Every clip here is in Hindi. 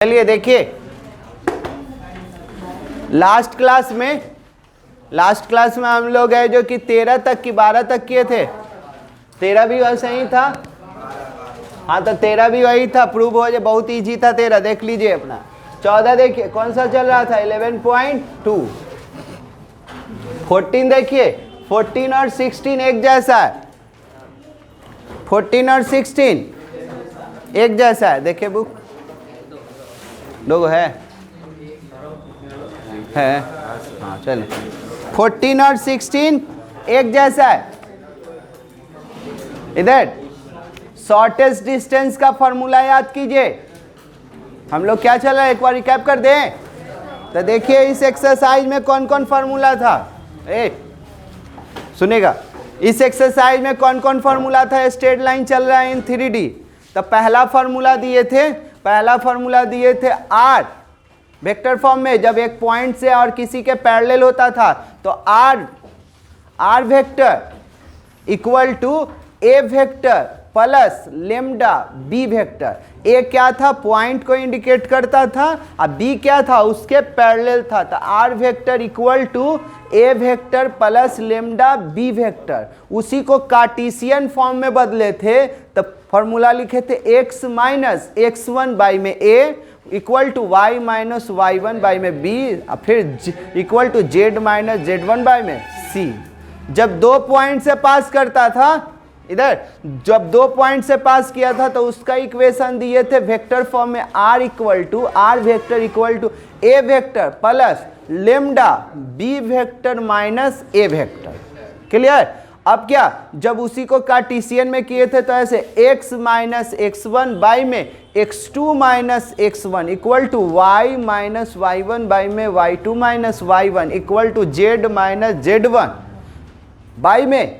चलिए देखिए, लास्ट क्लास में हम लोग है जो कि 13 तक की 12 तक किए थे। 13 भी वैसे ही था। हाँ तो 13 भी वही था, प्रूव हो जाए, बहुत इजी था 13। देख लीजिए अपना 14 देखिए कौन सा चल रहा था 11.2। 14 देखिए, 14 और 16 एक जैसा है। 14 और 16 एक जैसा है। देखिए बुक लोग है हाँ चलिए। 14 और 16 एक जैसा है। इधर शॉर्टेस्ट डिस्टेंस का फॉर्मूला याद कीजिए। हम लोग क्या चल रहा है एक बार रिकैप कर दें तो देखिए इस एक्सरसाइज में कौन कौन फार्मूला था। सुनेगा, इस एक्सरसाइज में कौन कौन फार्मूला था। स्ट्रेट लाइन चल रहा है इन 3D। तो पहला फार्मूला दिए थे आर वेक्टर फॉर्म में, जब एक पॉइंट से और किसी के पैरेलल होता था तो are vector equal to A vector plus lambda B vector. A क्या था, पॉइंट को इंडिकेट करता था, और बी क्या था, उसके पैरेलल था। तो are vector equal to A vector plus lambda B vector. उसी को कार्टेशियन फॉर्म में बदले थे तो फॉर्मूला लिखे थे x माइनस x1 बाई में a equal to y minus y1 by में b, और फिर equal to z minus z1 by में c। जब दो पॉइंट से पास करता था, इधर जब दो पॉइंट से पास किया था तो उसका इक्वेशन दिए थे वेक्टर फॉर्म में r vector equal to a vector plus lambda b vector minus a vector. Clear. अब क्या, जब उसी को कार्टेशियन में किए थे तो ऐसे x माइनस x1 बाई में x2 minus x1 equal to y minus y1 by में y2 minus y1 equal to z minus z1 by में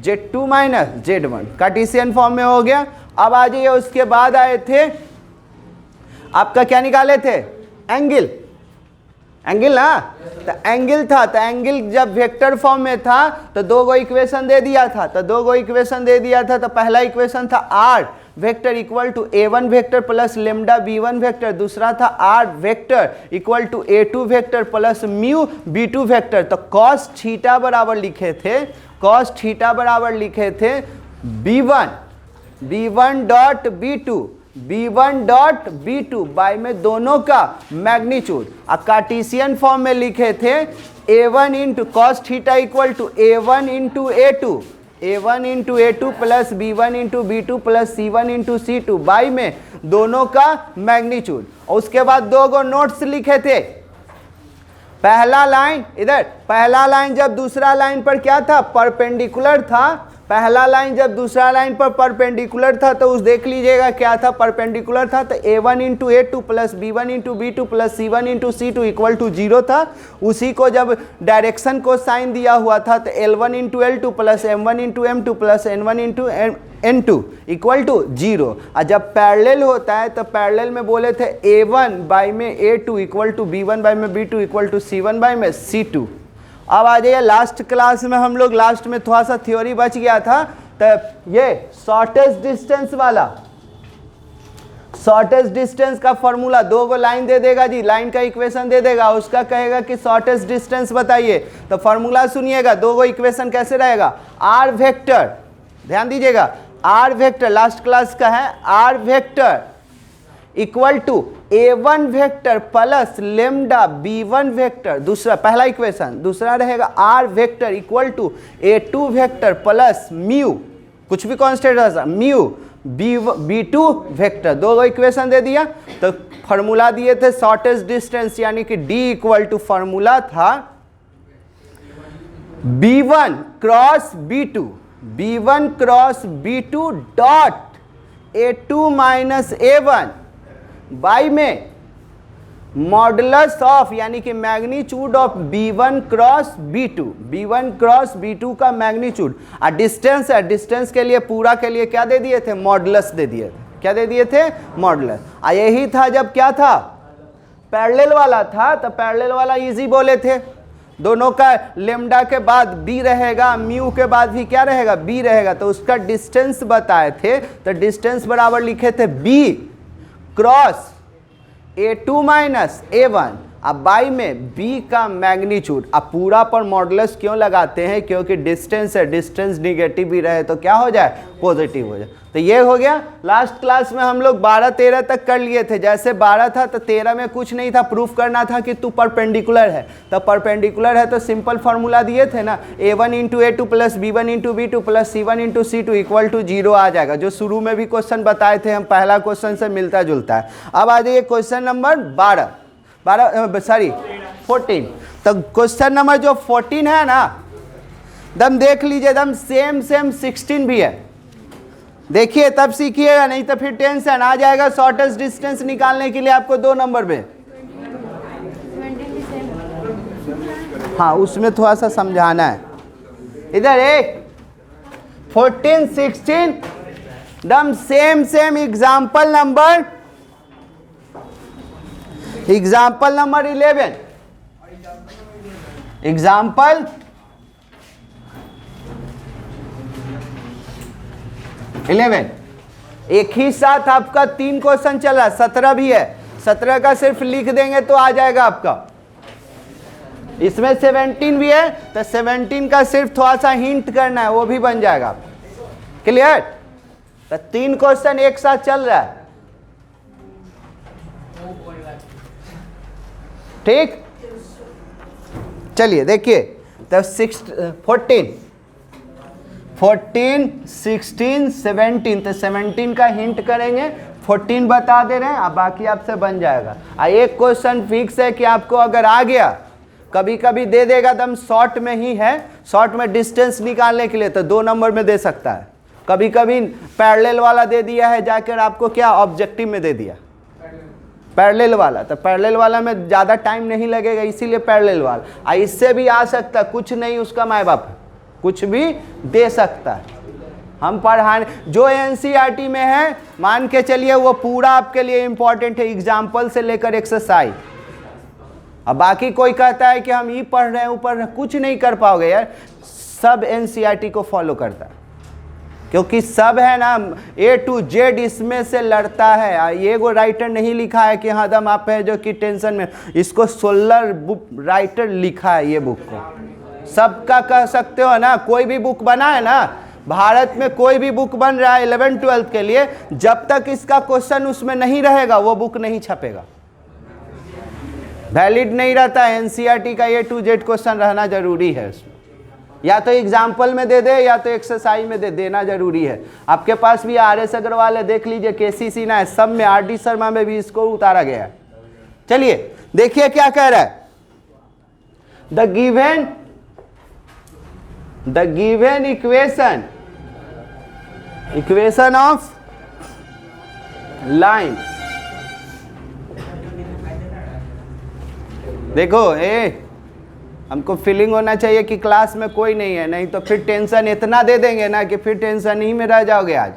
z2 minus z1। Cartesian form में हो गया। अब आ जाइए, उसके बाद आए थे आपका क्या निकाले थे, एंगल ना। तो एंगल था, तो एंगल जब वेक्टर फॉर्म में था तो दो गो इक्वेशन दे दिया था। तो पहला इक्वेशन था r vector equal to a1 vector plus lambda b1 vector. दूसरा था r vector equal to a2 vector plus mu b2 vector. तो कॉस थीटा बराबर लिखे थे b1 डॉट b2 बाई में दोनों का मैग्नीट्यूड। कार्टेशियन फॉर्म में लिखे थे a1 into cos theta equal to a1 into a2 plus b1 into b2 plus c1 into c2 by में दोनों का मैग्नीट्यूड। और उसके बाद दो गो नोट्स लिखे थे। पहला लाइन जब दूसरा लाइन पर क्या था, परपेंडिकुलर था। पहला लाइन जब दूसरा लाइन पर परपेंडिकुलर था तो उस देख लीजिएगा क्या था, परपेंडिकुलर था। तो a1 into a2 plus b1 into b2 plus c1 into c2 equal to 0 था। उसी को जब डायरेक्शन को साइन दिया हुआ था तो l1 into l2 plus m1 into m2 plus n1 into n2 equal to 0। और जब पैरेलल होता है तो पैरेलल में बोले थे a1 बाई में a2 equal to b1 by में b2 equal to c1 by में c2। अब आ जाइए, लास्ट क्लास में हम लोग लास्ट में थोड़ा सा थ्योरी बच गया था। तो ये शॉर्टेस्ट डिस्टेंस का फॉर्मूला, दो गो लाइन दे देगा जी, लाइन का इक्वेशन दे देगा, उसका कहेगा कि शॉर्टेस्ट डिस्टेंस बताइए। तो फॉर्मूला सुनिएगा, दो गो इक्वेशन कैसे रहेगा, आर वेक्टर, ध्यान दीजिएगा, आर वेक्टर लास्ट क्लास का है, r vector equal to a1 vector plus lambda b1 vector. दूसरा पहला इक्वेशन, दूसरा रहेगा r vector equal to a2 vector plus mu, कुछ भी कांस्टेंट है, म्यू b2 वेक्टर। दो इक्वेशन दे दिया। तो फार्मूला दिए थे शॉर्टेस्ट डिस्टेंस, यानी कि d इक्वल टू फार्मूला था b1 cross b2 dot a2 minus a1 by में मॉडुलस ऑफ, यानी कि magnitude of b1 cross b2 का मैग्नीट्यूड। और डिस्टेंस है, डिस्टेंस के लिए पूरा के लिए क्या दे दिए थे, मॉडुलस दे दिए थे। क्या दे दिए थे, मॉडुलस। और यही था जब क्या था, पैरेलल वाला था। तो पैरेलल वाला इजी बोले थे, दोनों का लेम्डा के बाद b रहेगा, म्यू के बाद भी क्या रहेगा, b रहेगा। तो उसका डिस्टेंस बताए थे। तो डिस्टेंस बराबर लिखे थे b cross A2 minus A1, अब बाई में b का मैग्नीट्यूड। अब पूरा पर मॉडुलस क्यों लगाते हैं? क्योंकि डिस्टेंस है, डिस्टेंस निगेटिव भी रहे तो क्या हो जाए? पॉजिटिव हो जाए। तो ये हो गया। लास्ट क्लास में हम लोग 12-13 तक कर लिए थे। जैसे 12 था तो 13 में कुछ नहीं था, प्रूफ करना था कि तू परपेंडिकुलर है। तो परपेंडिकुलर है तो सिंपल फार्मूला दिए थे ना, A1 into A2 plus B1 into B2 plus C1 into C2 equal to 0 आ जाएगा, जो शुरू में भी क्वेश्चन बताए थे हम, पहला क्वेश्चन से मिलता जुलता है। अब आ जाइए क्वेश्चन नंबर 14। तो क्वेश्चन नंबर जो 14 है ना, दम देख लीजिए, दम सेम 16 भी है। देखिए तब सीखिएगा, नहीं तो फिर टेंशन आ जाएगा। शॉर्टेस्ट डिस्टेंस निकालने के लिए आपको 2 नंबर पे, हाँ उसमें थोड़ा सा समझाना है। इधर एक 14, 16 दम सेम एग्जाम्पल नंबर 11। एग्जाम्पल 11, एक ही साथ आपका 3 क्वेश्चन चल रहा है, 17 भी है। 17 का सिर्फ लिख देंगे तो आ जाएगा आपका। इसमें 17 भी है तो 17 का सिर्फ थोड़ा सा हिंट करना है, वो भी बन जाएगा। क्लियर? तो 3 क्वेश्चन एक साथ चल रहा है, ठीक। चलिए देखिए, तो 14, 16, 17, तो 17 का हिंट करेंगे, 14 बता दे रहे हैं, अब बाकी आपसे बन जाएगा। एक क्वेश्चन फिक्स है कि आपको अगर आ गया, कभी कभी दे देगा दम शॉर्ट में ही है, शॉर्ट में डिस्टेंस निकालने के लिए तो 2 नंबर में दे सकता है। कभी कभी पैरेलल वाला दे दिया है, जाकर आपको क्या ऑब्जेक्टिव में दे दिया पैरेलल वाला, तो पैरेलल वाला में ज़्यादा टाइम नहीं लगेगा, इसीलिए पैरेलल वाला। इससे भी आ सकता, कुछ नहीं उसका माँ बाप कुछ भी दे सकता है। हम पढ़ाने जो एनसीईआरटी में है, मान के चलिए वो पूरा आपके लिए इंपॉर्टेंट है, एग्जाम्पल से लेकर एक्सरसाइज। अब बाकी कोई कहता है कि हम ये पढ़ रहे हैं ऊपर, कुछ नहीं कर पाओगे यार। सब एनसीईआरटी को फॉलो करता है, क्योंकि सब है ना A to Z इसमें से लड़ता है। ये वो राइटर नहीं लिखा है कि हाँ दम आप है जो कि टेंशन में, इसको 16 बुक राइटर लिखा है ये बुक को। सबका कह सकते हो ना, कोई भी बुक बना है ना, भारत में कोई भी बुक बन रहा है 11-12 के लिए, जब तक इसका क्वेश्चन उसमें नहीं रहेगा वो बुक नहीं छपेगा, वैलिड नहीं रहता। एनसीईआरटी का A to Z क्वेश्चन रहना जरूरी है उसमें, या तो एग्जाम्पल में दे दे या तो एक्सरसाइज में दे देना जरूरी है। आपके पास भी RS अग्रवाल है, देख लीजिए, KC सिन्हा है, सब में RD शर्मा में भी इसको उतारा गया है। चलिए देखिए क्या कह रहा है। The given equation of line. देखो हमको फीलिंग होना चाहिए कि क्लास में कोई नहीं है, नहीं तो फिर टेंशन इतना दे देंगे ना कि फिर टेंशन ही में रह जाओगे आज।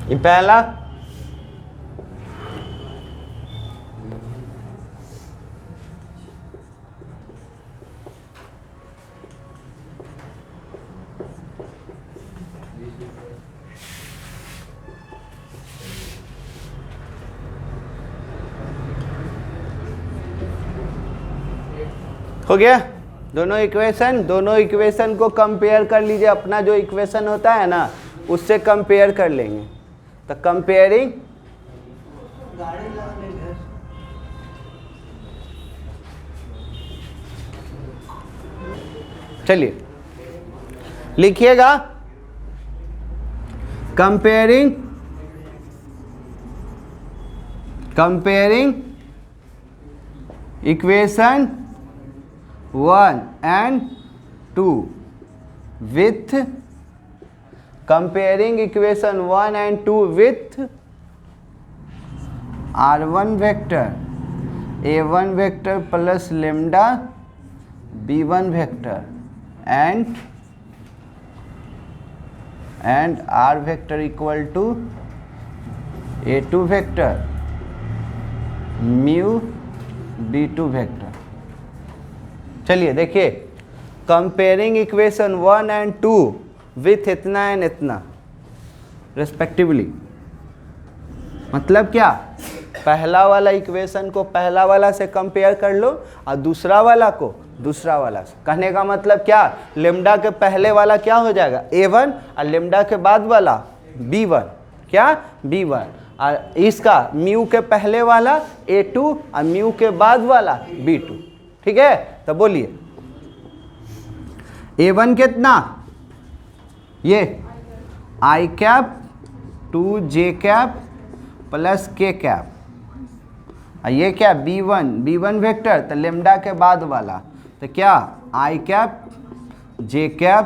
ये पहला, हो गया। दोनों इक्वेशन को कंपेयर कर लीजिए। अपना जो इक्वेशन होता है ना उससे कंपेयर कर लेंगे। तो कंपेयरिंग चलिए लिखिएगा, comparing equation 1 and 2 with comparing equation 1 and 2 with R1 vector A1 vector plus lambda B1 vector and and r vector equal to A2 vector mu B2 vector. चलिए देखिए, कंपेयरिंग इक्वेशन 1 एंड 2 विथ इतना एंड इतना रिस्पेक्टिवली। मतलब क्या, पहला वाला इक्वेशन को पहला वाला से कंपेयर कर लो और दूसरा वाला को दूसरा वाला से। कहने का मतलब क्या, लेमडा के पहले वाला क्या हो जाएगा A1 और लेमडा के बाद वाला B1 क्या B1, और इसका म्यू के पहले वाला A2 और म्यू के बाद वाला B2। ठीक है, तो बोलिए A1 कितना, ये I cap 2J cap plus K cap, और ये क्या B1 वेक्टर, तो लेमडा के बाद वाला तो क्या I cap J cap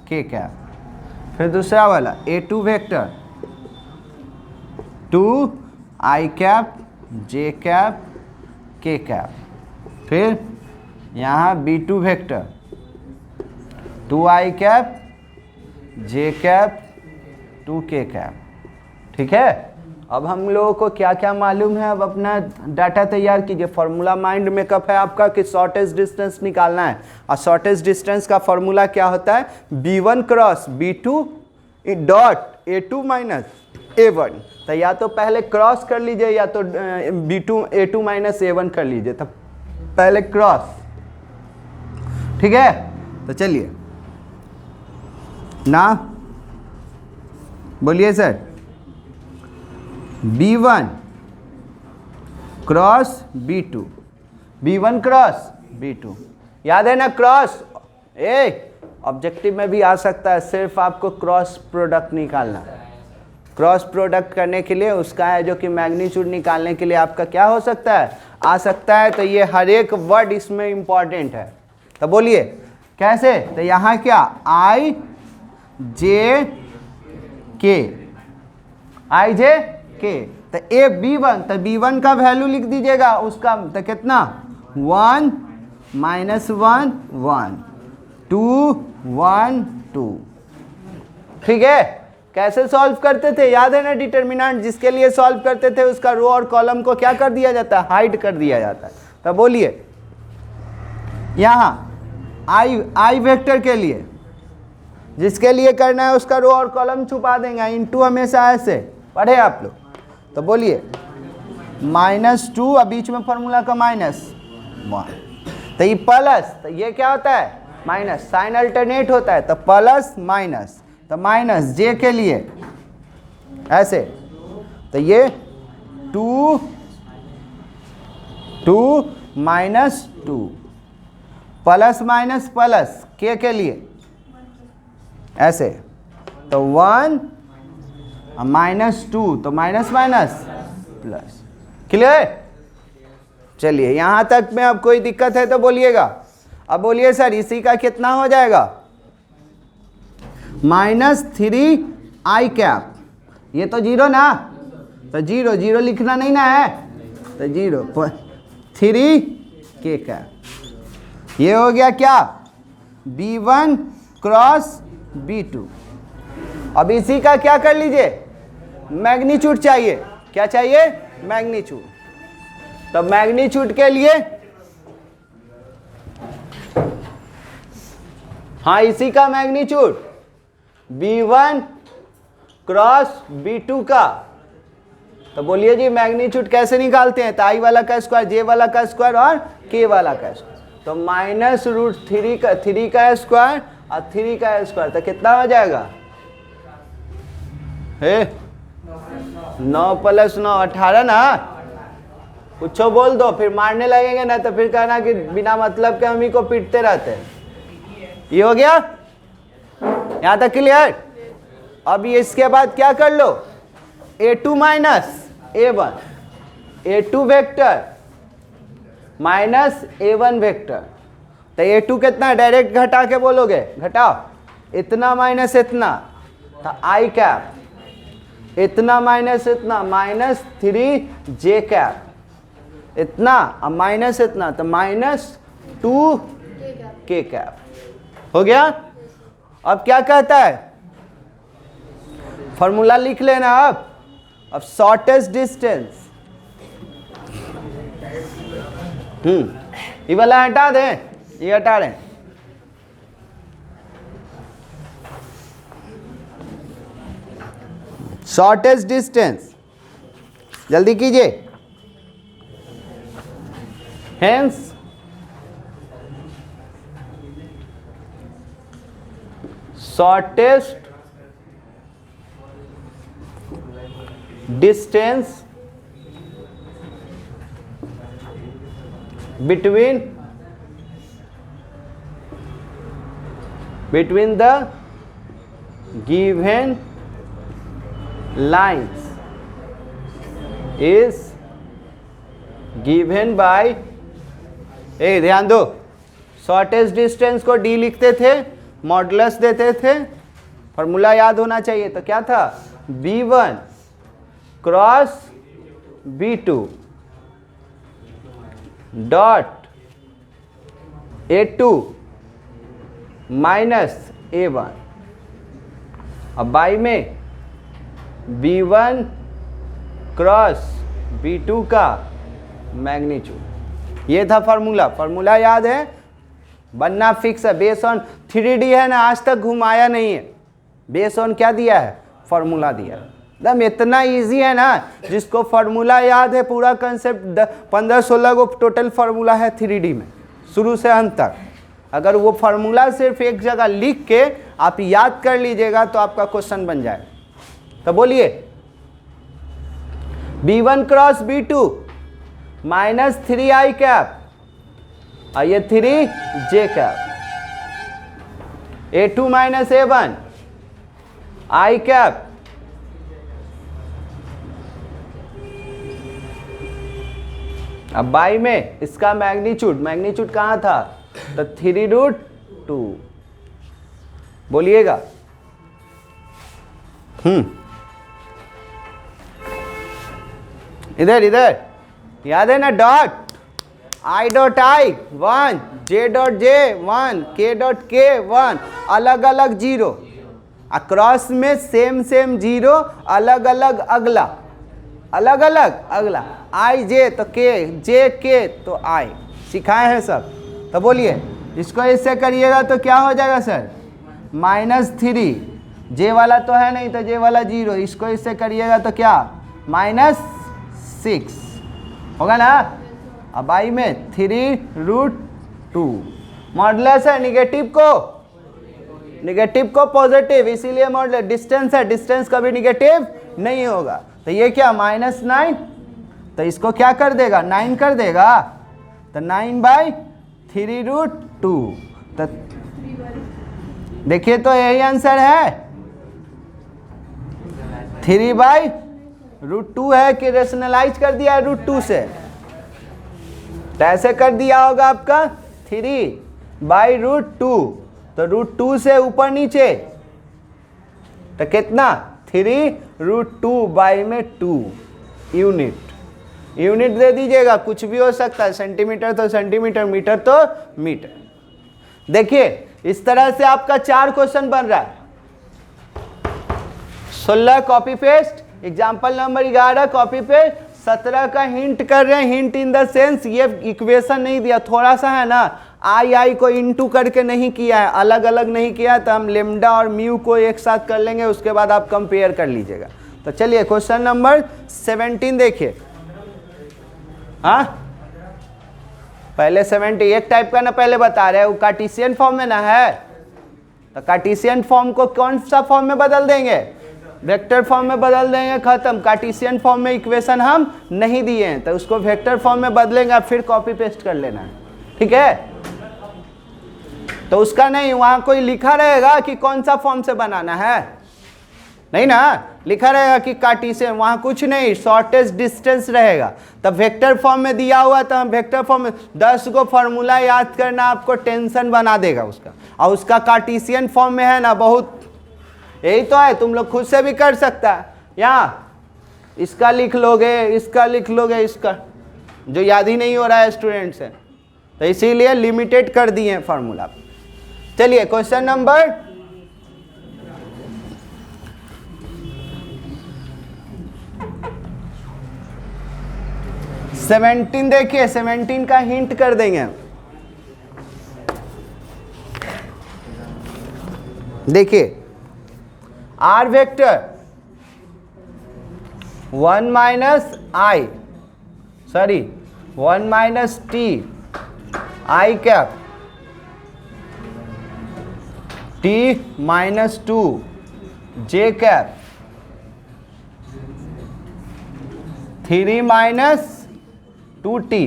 K cap. फिर दूसरा वाला A2 vector 2 I cap J cap K cap. फिर यहाँ B2 vector 2 I cap J cap 2 K cap. ठीक है, अब हम लोगों को क्या क्या मालूम है, अब अपना डाटा तैयार कीजिए। फॉर्मूला माइंड मेकअप है आपका कि शॉर्टेस्ट डिस्टेंस निकालना है, और शॉर्टेस्ट डिस्टेंस का फॉर्मूला क्या होता है, B1 cross B2 dot A2 minus A1। तो या तो पहले क्रॉस कर लीजिए या तो A2 माइनस A1 कर लीजिए, तब पहले क्रॉस। ठीक है, तो चलिए ना, बोलिए sir, B1 cross B2, B1 cross B2, याद है ना क्रॉस। ऑब्जेक्टिव में भी आ सकता है, सिर्फ आपको क्रॉस प्रोडक्ट निकालना है। क्रॉस प्रोडक्ट करने के लिए उसका है जो कि मैग्नीट्यूड निकालने के लिए आपका क्या हो सकता है, आ सकता है। तो ये हर एक वर्ड इसमें इंपॉर्टेंट है। तो बोलिए कैसे, तो यहाँ क्या I J K, तो B1, तो B1 का वैल्यू लिख दीजिएगा उसका, तो कितना 1 माइनस 1 1 2 1 2। ठीक है, कैसे सॉल्व करते थे, याद है ना, डिटर्मिनेंट जिसके लिए सॉल्व करते थे उसका रो और कॉलम को क्या कर दिया जाता है, हाइड कर दिया जाता है। तो बोलिए यहाँ I वेक्टर के लिए जिसके लिए करना है उसका रो और कॉलम छुपा देंगे, इनटू हमेशा ऐसे पढ़े आप लोग। तो बोलिए -2 और बीच में फॉर्मूला का -1, तो ये प्लस, तो ये क्या होता है माइनस, साइन अल्टरनेट होता है, तो प्लस माइनस, तो माइनस J के लिए ऐसे, तो ये 2 -2 प्लस माइनस प्लस K के लिए ऐसे, तो 1 -2, तो माइनस माइनस प्लस। क्लियर, चलिए यहाँ तक में अब कोई दिक्कत है तो बोलिएगा। अब बोलिए सर इसी का कितना हो जाएगा, -3I कैप, ये तो जीरो ना, तो जीरो लिखना नहीं ना है, तो 3 K कैप। ये हो गया क्या B1 क्रॉस B2। अब इसी का क्या कर लीजिए, मैग्नीट्यूड चाहिए, क्या चाहिए मैग्नीट्यूड। तो मैग्नीट्यूड के लिए हाँ इसी का मैग्नीट्यूड B1 क्रॉस B2 का। तो बोलिए जी मैग्नीट्यूड कैसे निकालते हैं, तो I वाला का स्क्वायर, J वाला का स्क्वायर और K वाला का स्क्वायर, तो -√3 का स्क्वायर और 3 का स्क्वायर, तो कितना हो जाएगा 9 + 9 18 ना। कुछ बोल दो फिर मारने लगेंगे ना, तो फिर कहना कि बिना मतलब के हम ही को पीटते रहते हैं। ये हो गया यहाँ तक क्लियर। अब ये इसके बाद क्या कर लो, A2 minus A1, A2 vector minus A1 vector. तो A2 कितना है, डायरेक्ट घटा के बोलोगे, घटाओ, इतना माइनस इतना, तो I कैप, इतना माइनस इतना, -3J कैप, इतना और माइनस इतना, तो -2K कैप। हो गया। अब क्या कहता है, फॉर्मूला लिख लेना अब शॉर्टेस्ट डिस्टेंस, ये वाला हटा दें, ये हटा दें। शॉर्टेस्ट डिस्टेंस, जल्दी कीजिए। Hence shortest distance between the given lines is given by, ध्यान दो, शॉर्टेस्ट डिस्टेंस को डी लिखते थे, मॉडुलस देते थे, फॉर्मूला याद होना चाहिए। तो क्या था, B1 cross B2 dot A2 minus A1। अब बाई में B1 क्रॉस B2 का मैग्नीट्यूड, ये था फार्मूला। फार्मूला याद है, बनना फिक्स है, बेस ऑन 3D है ना, आज तक घुमाया नहीं है। बेस ऑन क्या दिया है, फार्मूला दिया है। एकदम इतना इजी है ना, जिसको फार्मूला याद है, पूरा कंसेप्ट 15-16 को टोटल फार्मूला है 3D में शुरू से अंत तक। अगर वो फार्मूला सिर्फ एक जगह लिख के आप याद कर लीजिएगा तो आपका क्वेश्चन बन जाए। तो बोलिए, B1 cross B2 minus 3i cap, और ये 3j cap, A2 minus A1 i cap, अब बाई में इसका मैग्नीट्यूड, मैग्नीट्यूड कहाँ था, तो 3√2। बोलिएगा, इधर इधर याद है ना, dot i dot i 1, j dot j 1, k dot k 1, अलग अलग जीरो, अक्रॉस में सेम सेम जीरो, अलग अलग अगला, अलग अलग अगला, i j तो k, j k तो i, सिखाए हैं सब। तो बोलिए, इसको इससे करिएगा तो क्या हो जाएगा सर, -3, j वाला तो है नहीं तो j वाला 0, इसको इससे करिएगा तो क्या, -6 होगा ना। अब i में 3√2, मॉडुलस है निगेटिव को पॉजिटिव, इसीलिए मॉडुलस। डिस्टेंस है, डिस्टेंस कभी निगेटिव नहीं होगा। तो ये क्या, -9, तो इसको क्या कर देगा, 9 कर देगा, तो 9/3√2। तो देखिए, तो यही आंसर है, 3/√2 है कि रेशनलाइज कर दिया है √2 से, तो ऐसे कर दिया होगा आपका 3/√2, तो √2 से ऊपर नीचे तो कितना, 3√2 बाई में 2 यूनिट दे दीजिएगा, कुछ भी हो सकता है, सेंटीमीटर तो सेंटीमीटर, मीटर तो मीटर। देखिए, इस तरह से आपका 4 क्वेश्चन बन रहा है। 16 copy paste, example number 11 copy paste, 17 का हिंट कर रहे हैं। हिंट इन द सेंस, ये इक्वेशन नहीं दिया, थोड़ा सा है ना, आई को इनटू करके नहीं किया है, अलग अलग नहीं किया, तो हम लेमडा और म्यू को एक साथ कर लेंगे, उसके बाद आप कंपेयर कर लीजिएगा। तो चलिए क्वेश्चन नंबर 17 देखिए। हाँ, पहले 70 एक टाइप का ना, पहले बता रहे हैं, वो कार्टेशियन फॉर्म में ना है, तो कार्टेशियन फॉर्म को कौन सा फॉर्म में बदल देंगे, वेक्टर फॉर्म में बदल देंगे, खत्म। कार्टेशियन फॉर्म में इक्वेशन हम नहीं दिए हैं, तो उसको वेक्टर फॉर्म में बदलेंगे, फिर कॉपी पेस्ट कर लेना है, ठीक है। तो उसका नहीं, वहां कोई लिखा रहेगा कि कौन सा फॉर्म से बनाना है, नहीं ना, लिखा रहेगा कि कार्टेशियन, वहां कुछ नहीं, शॉर्टेस्ट डिस्टेंस रहेगा। तब वेक्टर फॉर्म में दिया हुआ, तो हम वेक्टर फॉर्म में 10 को फॉर्मूला याद करना आपको टेंशन बना देगा उसका, और उसका कार्टेशियन फॉर्म में है ना, बहुत, यही तो है, तुम लोग खुद से भी कर सकता है। यहाँ इसका लिख लोगे, इसका लिख लोगे, इसका जो याद ही नहीं हो रहा है स्टूडेंट से, तो इसीलिए लिमिटेड कर दिए हैं फार्मूला। चलिए क्वेश्चन नंबर 17 देखिए, 17 का हिंट कर देंगे। देखिए are vector 1 minus i, sorry 1 minus t i cap t minus 2 j cap 3 minus 2t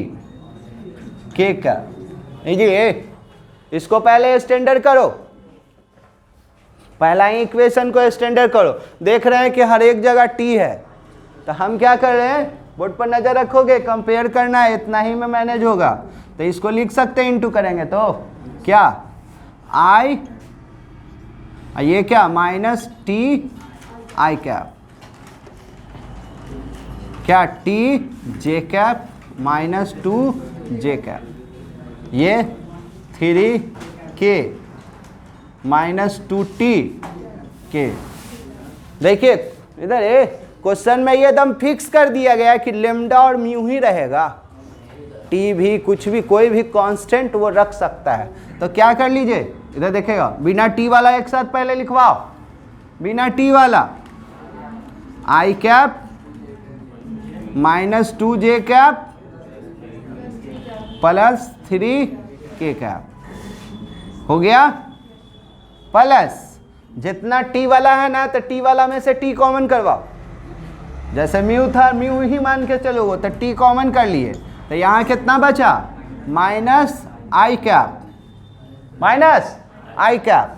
k cap. लीजिए इसको पहले स्टैंडर्ड करो, पहला ही इक्वेशन को स्टैंडर्ड करो। देख रहे हैं कि हर एक जगह टी है, तो हम क्या कर रहे हैं, बोर्ड पर नजर रखोगे, कंपेयर करना है, इतना ही में मैनेज होगा। तो इसको लिख सकते हैं, इंटू करेंगे तो क्या आई, ये क्या माइनस टी आई कैप, क्या टी जे कैप माइनस 2 जे कैप, ये 3 के माइनस 2t के। देखिए इधर क्वेश्चन में ये एकदम फिक्स कर दिया गया है कि लेमडा और म्यू ही रहेगा, टी भी कुछ भी कोई भी कांस्टेंट वो रख सकता है। तो क्या कर लीजिए, इधर देखेगा, बिना टी वाला एक साथ पहले लिखवाओ, बिना टी वाला आई cap minus 2 j cap plus 3 के कैप हो गया, प्लस जितना टी वाला है ना, तो टी वाला में से टी कॉमन करवाओ, जैसे म्यू था म्यू ही मान के चलो, वो तो टी कॉमन कर लिए, तो यहाँ कितना बचा माइनस आई कैप, माइनस आई कैप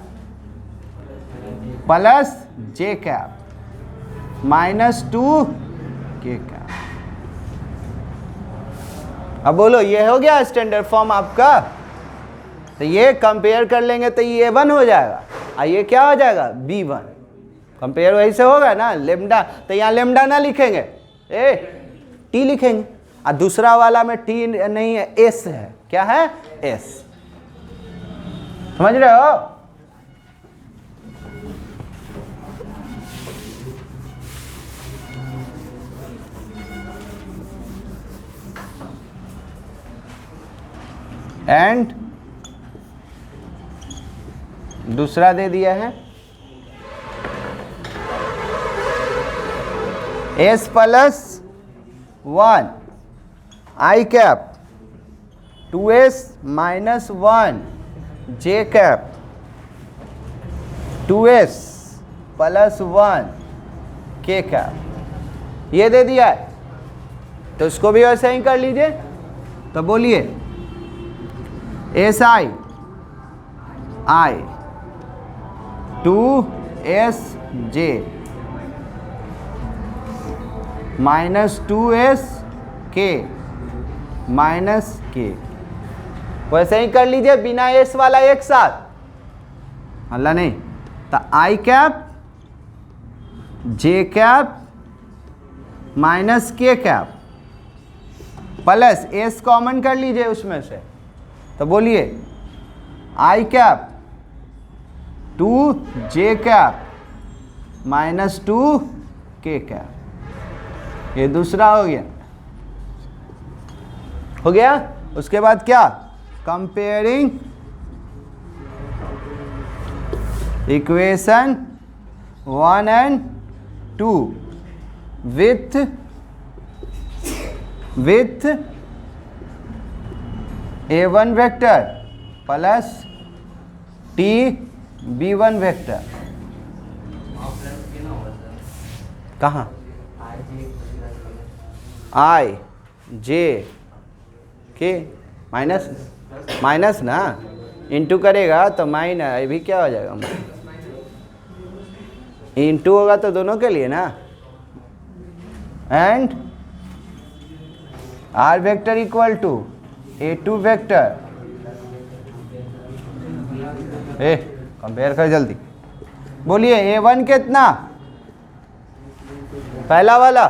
प्लस जे कैप माइनस 2 के कैप। अब बोलो ये हो गया स्टैंडर्ड फॉर्म आपका। तो ये कंपेयर कर लेंगे तो ये A1 हो जाएगा, और ये क्या हो जाएगा B1। कंपेयर वही से होगा ना, लेमडा, तो यहाँ लेमडा ना लिखेंगे, टी लिखेंगे, और दूसरा वाला में टी नहीं है, एस है, क्या है एस। समझ रहे हो? एंड दूसरा दे दिया है एस प्लस 1 आई कैप 2s माइनस 1 जे कैप 2s प्लस 1 के कैप, ये दे दिया है। तो इसको भी वैसे ही कर लीजिए। तो बोलिए S I I 2s J minus 2s के माइनस के, वैसे ही कर लीजिए बिना एस वाला एक साथ, हल्ला नहीं। तो आई कैप जे कैप माइनस के कैप प्लस एस कॉमन कर लीजिए उसमें से। तो बोलिए आई कैप 2 जे कैप माइनस 2 के कैप, ये दूसरा हो गया। हो गया। उसके बाद क्या, comparing equation 1 and 2 with A1 vector plus T B1 vector. कहाँ आई जे के माइनस माइनस ना, इंटू करेगा तो माइनस, ये भी क्या हो जाएगा, इंटू होगा तो दोनों के लिए ना। And r vector equal to A2 vector, compare कर जल्दी। बोलिए A1 कितना, पहला वाला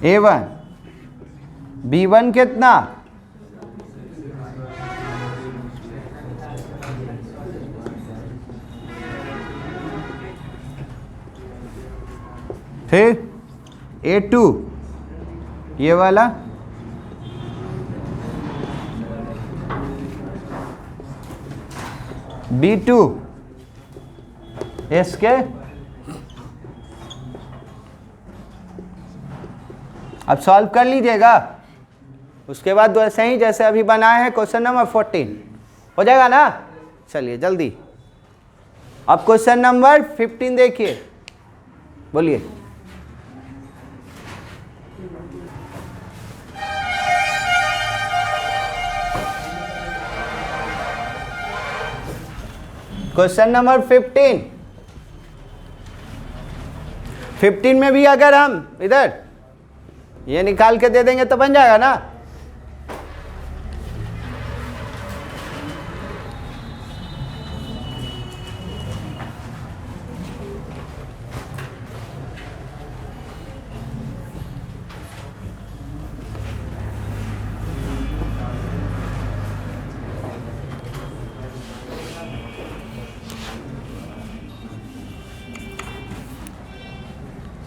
A1, B1 कितना, फिर A2 ये वाला, B2 इसके, अब सॉल्व कर लीजिएगा। उसके बाद वैसे ही जैसे अभी बनाए हैं क्वेश्चन नंबर 14 हो जाएगा ना। चलिए जल्दी, अब क्वेश्चन नंबर 15 देखिए, बोलिए। क्वेश्चन नंबर 15 में भी अगर हम इधर ये निकाल के दे देंगे तो बन जाएगा ना।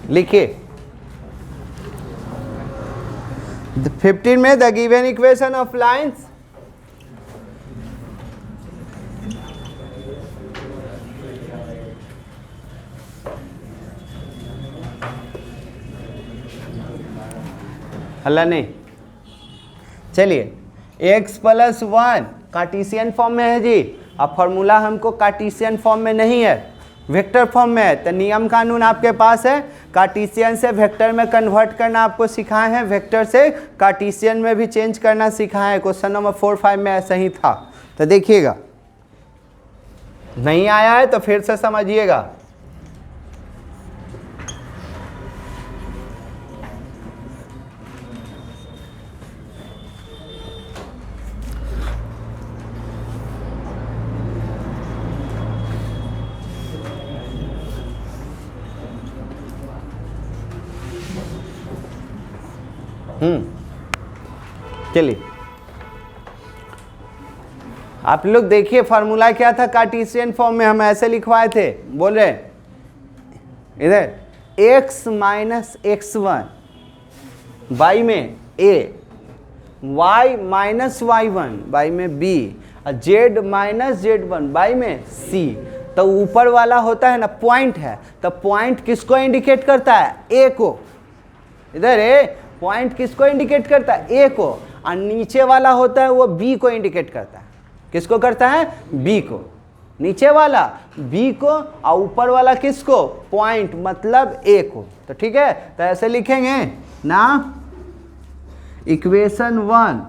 लिखिए 15 में the given equation of lines हल्ला नहीं। चलिए x + 1 कार्टेशियन फॉर्म में है जी। अब फॉर्मूला हमको कार्टेशियन फॉर्म में नहीं है, वेक्टर फॉर्म में है। तो नियम कानून आपके पास है, कार्टेशियन से वेक्टर में कन्वर्ट करना आपको सिखाए हैं, वेक्टर से कार्टेशियन में भी चेंज करना सिखाए हैं। क्वेश्चन नंबर 4, 5 में ऐसा ही था। तो देखिएगा, नहीं आया है तो फिर से समझिएगा। चलिए आप लोग देखिए, फार्मूला क्या था कार्टेशियन फॉर्म में, हम ऐसे लिखवाए थे, बोल रहे इधर x - x1 y में a, y - y1 y में b, z - z1 y में c। तो ऊपर वाला होता है ना पॉइंट है, तो पॉइंट किसको इंडिकेट करता है? a को। इधर ए पॉइंट किसको इंडिकेट करता है? ए को। और नीचे वाला होता है वो बी को इंडिकेट करता है। किसको करता है? बी को। नीचे वाला बी को और ऊपर वाला किसको? पॉइंट मतलब ए को। तो ठीक है, तो ऐसे लिखेंगे ना, इक्वेशन 1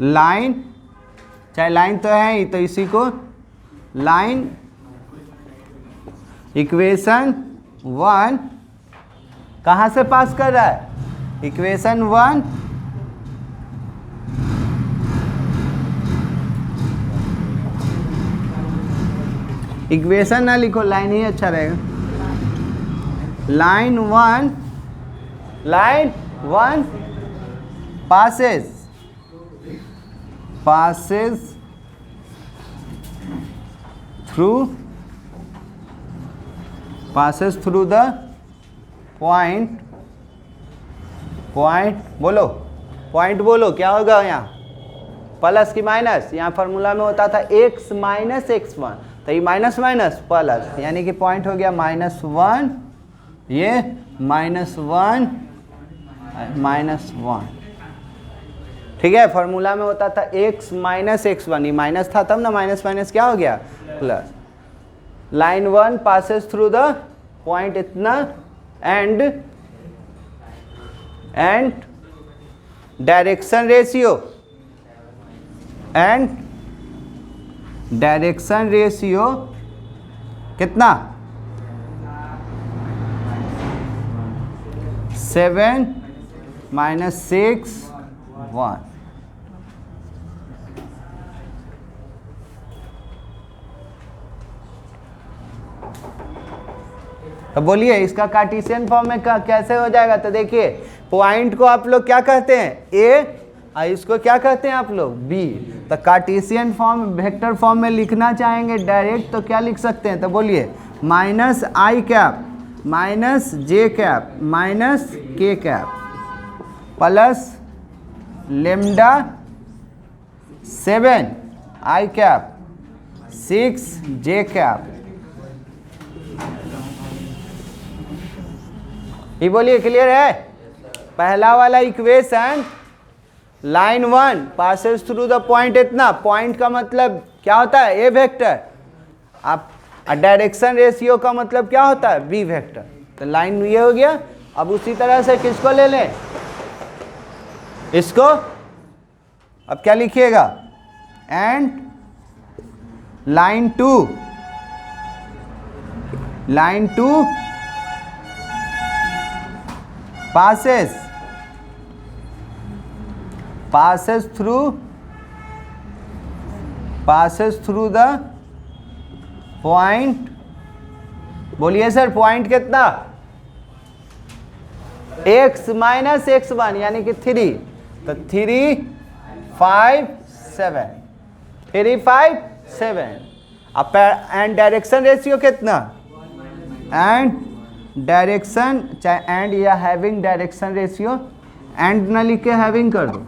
लाइन, चाहे लाइन तो है ही, तो इसी को लाइन इक्वेशन 1 कहाँ से पास कर रहा है? इक्वेशन 1 इक्वेशन ना लिखो, लाइन ही अच्छा रहेगा। Line 1 passes through the point बोलो, पॉइंट बोलो, क्या होगा यहाँ? प्लस की माइनस? यहाँ फार्मूला में होता था x - x1, तो ये माइनस माइनस प्लस, यानी कि पॉइंट हो गया -1, ये -1 -1। ठीक है, फार्मूला में होता था x - x1, ये माइनस था तब ना, माइनस माइनस क्या हो गया? Plus. Line 1 passes through the point इतना, एंड डायरेक्शन रेशियो कितना? 7 - 6 1। तो बोलिए इसका कार्टेशियन फॉर्म में कैसे हो जाएगा। तो देखिए पॉइंट को आप लोग क्या कहते हैं ए, और इसको क्या कहते हैं आप लोग बी। तो कार्टेशियन फॉर्म वेक्टर फॉर्म में लिखना चाहेंगे डायरेक्ट तो क्या लिख सकते हैं। तो बोलिए माइनस आई कैप माइनस जे कैप माइनस के कैप प्लस लेमडा 7 आई कैप 6 जे कैप। ये बोलिए क्लियर है। पहला वाला equation line 1 passes through the point इतना, पॉइंट का मतलब क्या होता है ए वेक्टर, आप डायरेक्शन रेशियो का मतलब क्या होता है बी वेक्टर। तो लाइन ये हो गया। अब उसी तरह से किसको ले लें, इसको। अब क्या लिखिएगा and line 2 passes through the point। बोलिए सर पॉइंट कितना x माइनस x1 यानी कि 3। तो 3 5 7 3 5 7। अब एंड डायरेक्शन रेशियो कितना, एंड डायरेक्शन चाहे एंड या हैविंग डायरेक्शन रेशियो, एंड ना लिख के हैविंग कर दो,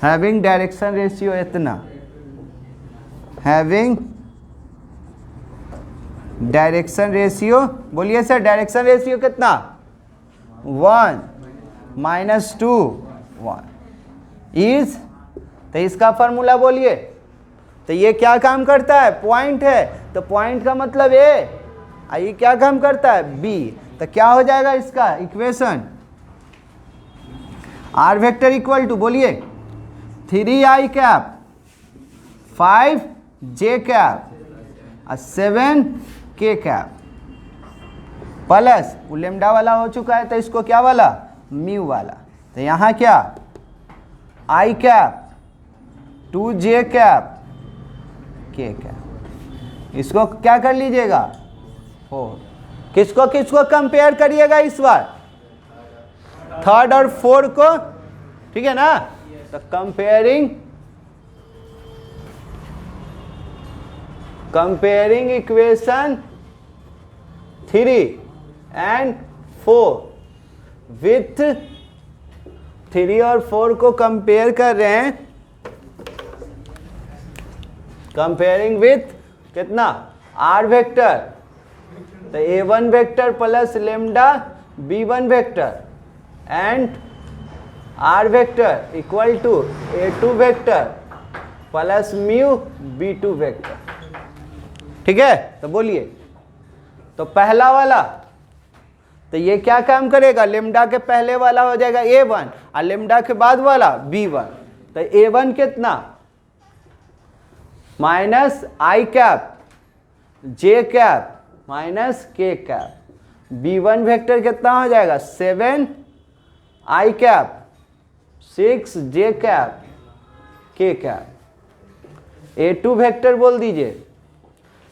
हैविंग डायरेक्शन रेशियो इतना, हैविंग डायरेक्शन रेशियो। बोलिए सर डायरेक्शन रेशियो कितना 1 माइनस 2 1 इज। तो इसका फॉर्मूला बोलिए। तो ये क्या काम करता है, पॉइंट है तो पॉइंट का मतलब ए, ये क्या काम करता है बी। तो क्या हो जाएगा इसका equation, r vector equal to बोलिए 3 आई कैप 5 जे कैप और 7 के कैप प्लस लेमडा वाला हो चुका है तो इसको क्या वाला म्यू वाला। तो यहाँ क्या आई कैप 2 जे कैप के कैप, इसको क्या कर लीजिएगा 4। किसको किसको कंपेयर करिएगा इस बार, थर्ड और फोर्थ को, ठीक है ना। तो कंपेयरिंग इक्वेशन 3 एंड 4 विथ 3 और 4 को कंपेयर कर रहे हैं, कंपेयरिंग विथ कितना आर वेक्टर। तो a1 vector plus lambda b1 vector and r vector equal to a2 vector plus mu b2 vector. ठीक है। तो बोलिए तो पहला वाला, तो ये क्या काम करेगा, लेमडा के पहले वाला हो जाएगा a1 और लेमडा के बाद वाला b1। तो a1 कितना माइनस आई कैप जे कैप माइनस के कैप, b1 वेक्टर कितना हो जाएगा 7 आई कैप 6 जे कैप के कैप। a2 वेक्टर बोल दीजिए,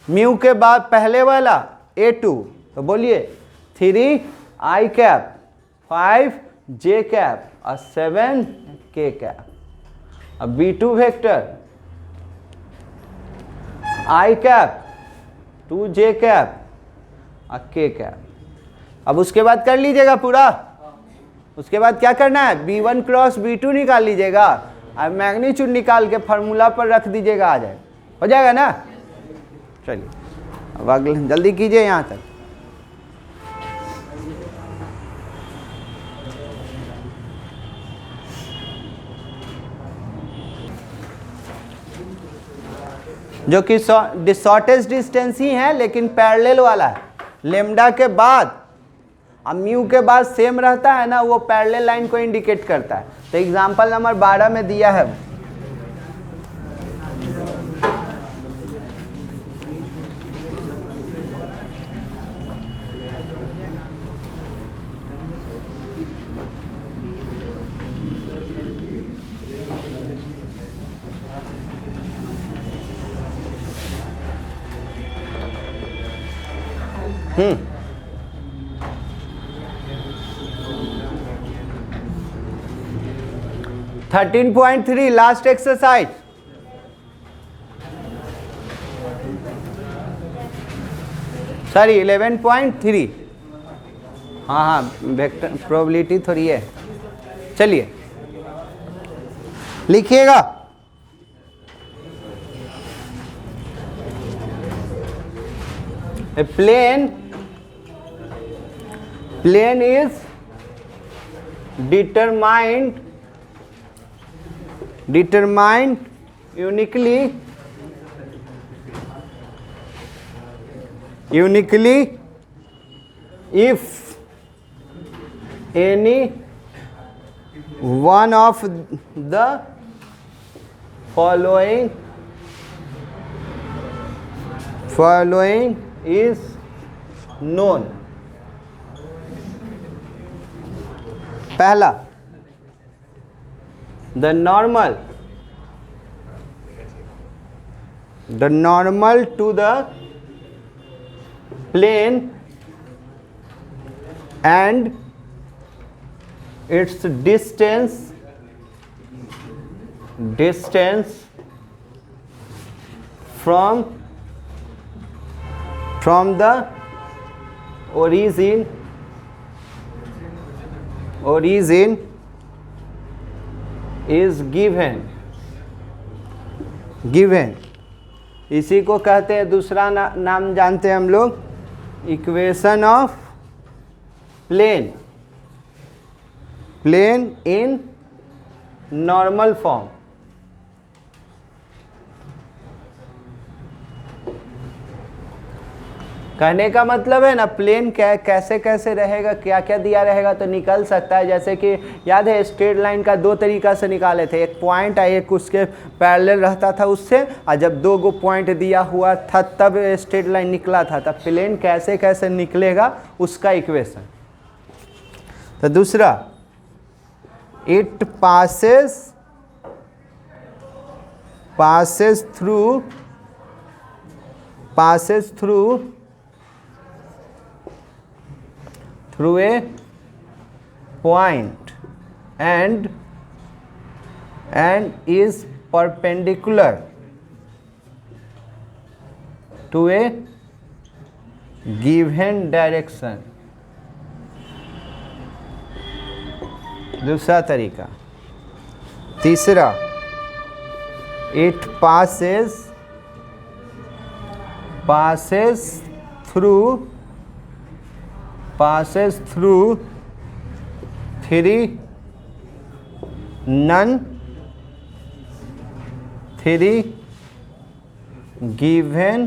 म्यू के बाद पहले वाला a2, तो बोलिए 3 आई कैप 5 जे कैप और 7 के कैप। अब b2 वेक्टर आई कैप 2 जे कैप और के कैप। अब उसके बाद कर लीजिएगा पूरा। उसके बाद क्या करना है b1 क्रॉस b2 निकाल लीजिएगा और मैग्नीट्यूड निकाल के फार्मूला पर रख दीजिएगा, आ जाएगा, हो जाएगा ना। चलिए अब अगले जल्दी कीजिए यहाँ तक। जो कि शॉर्टेस्ट डिस्टेंस ही है लेकिन पैरेलल वाला है, लेमडा के बाद और म्यू के बाद सेम रहता है ना, वो पैरेलल लाइन को इंडिकेट करता है। तो एग्जांपल नंबर 12 में दिया है। 13.3 लास्ट एक्सरसाइज। सॉरी 11.3। हाँ हाँ वेक्टर प्रोबेबिलिटी थोड़ी है। चलिए लिखिएगा। A plane is determined uniquely if any one of the following is known। पहला, the normal to the plane and its distance from the origin is given। इसी को कहते हैं, दूसरा नाम जानते हैं हम लोग, equation of plane in normal form. कहने का मतलब है ना, प्लेन कैसे कैसे रहेगा, क्या क्या दिया रहेगा तो निकल सकता है। जैसे कि याद है स्ट्रेट लाइन का दो तरीका से निकाले थे, एक पॉइंट है, एक उसके पैरेलल रहता था उससे, और जब दो गो पॉइंट दिया हुआ था तब स्ट्रेट लाइन निकला था। तब प्लेन कैसे कैसे निकलेगा उसका इक्वेशन। तो दूसरा, it passes through a point and is perpendicular to a given direction। दूसरा तरीका। तीसरा, it passes through three given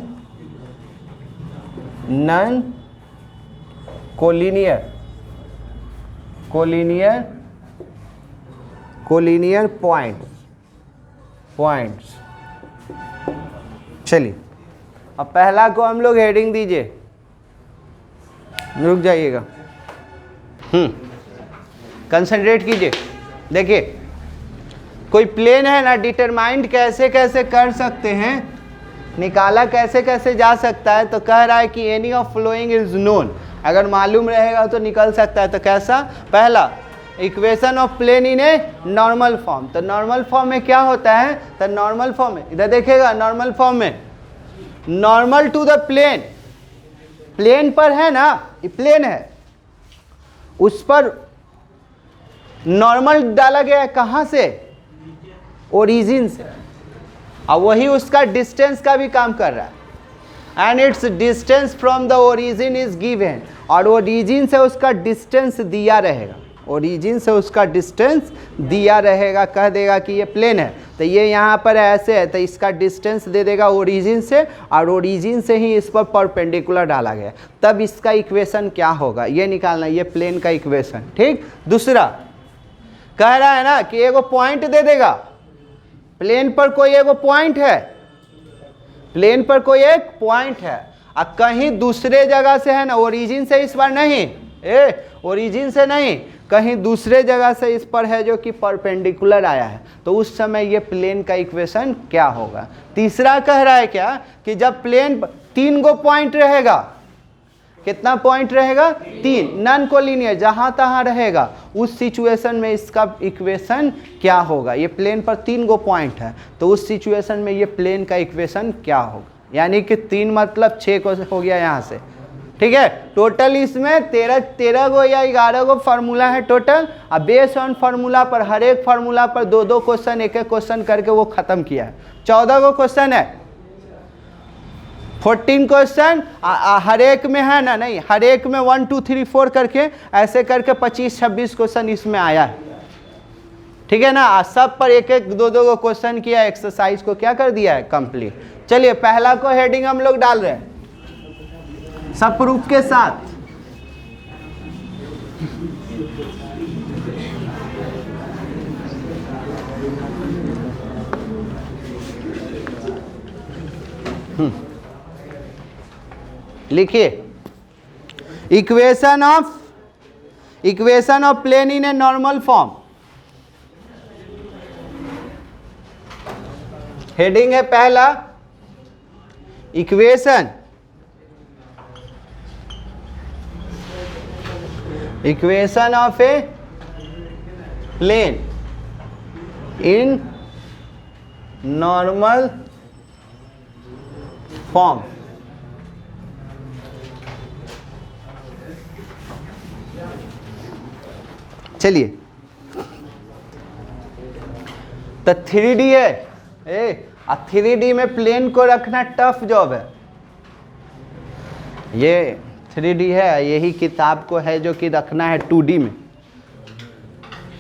non-collinear points। चलिए अब पहला को हम लोग हेडिंग दीजिए, रुक जाइएगा, कंसंट्रेट कीजिए। देखिए कोई प्लेन है ना, डिटरमाइंड कैसे कैसे कर सकते हैं, निकाला कैसे कैसे जा सकता है। तो कह रहा है कि any of following is known, अगर मालूम रहेगा तो निकल सकता है। तो कैसा? पहला, equation of plane in a normal form. तो नॉर्मल फॉर्म में क्या होता है? तो नॉर्मल फॉर्म में इधर देखिएगा, नॉर्मल फॉर्म में normal to the plane, plane पर है ना, ये प्लेन है, उस पर नॉर्मल डाला गया है। कहाँ से? ओरिजिन से, और वही उसका डिस्टेंस का भी काम कर रहा है। And it's distance from the origin is given, और ओरिजिन से उसका डिस्टेंस दिया रहेगा, ओरिजिन से उसका डिस्टेंस दिया रहेगा। कह देगा कि ये प्लेन है, तो ये यहाँ पर ऐसे है, तो इसका डिस्टेंस दे देगा ओरिजिन से, और ओरिजिन से ही इस पर परपेंडिकुलर डाला गया। तब इसका इक्वेशन क्या होगा ये निकालना, ये प्लेन का इक्वेशन। ठीक। दूसरा कह रहा है ना कि एगो पॉइंट दे देगा, प्लेन पर कोई एगो पॉइंट है, प्लेन पर कोई एक पॉइंट है, और कहीं दूसरे जगह से है ना, ओरिजिन से इस बार नहीं, ओरिजिन से नहीं, कहीं दूसरे जगह से इस पर है जो कि परपेंडिकुलर आया है। तो उस समय ये प्लेन का इक्वेशन क्या होगा? तीसरा कह रहा है क्या कि जब प्लेन 3 गो पॉइंट रहेगा, कितना पॉइंट रहेगा 3, नॉन कोलिनियर जहां तहां रहेगा उस सिचुएशन में इसका इक्वेशन क्या होगा। ये प्लेन पर 3 गो पॉइंट है तो उस सिचुएशन में ये प्लेन का इक्वेशन क्या होगा, यानी कि 3 मतलब 6 को हो गया यहाँ से, ठीक है। टोटल इसमें 13 गो या 11 गो फार्मूला है टोटल। अब बेस्ड ऑन फार्मूला पर हर एक फार्मूला पर 2-2 क्वेश्चन, एक क्वेश्चन करके वो खत्म किया है। 14 गो क्वेश्चन है, 14 क्वेश्चन हर एक में है ना, नहीं हर एक में 1 2 3 4 करके ऐसे करके 25-26 क्वेश्चन इसमें आया है, ठीक है ना। सब पर एक 2-2 गो क्वेश्चन किया, एक्सरसाइज को क्या कर दिया है कंप्लीट। चलिए पहला को हेडिंग हम लोग डाल रहे हैं सब प्रूफ के साथ। लिखिए equation of plane in a normal form. Heading है पहला equation of a plane in normal form. चलिए तो 3D है, 3D में प्लेन को रखना टफ जॉब है। ये 3D है, यही किताब को है जो कि रखना है 2D में।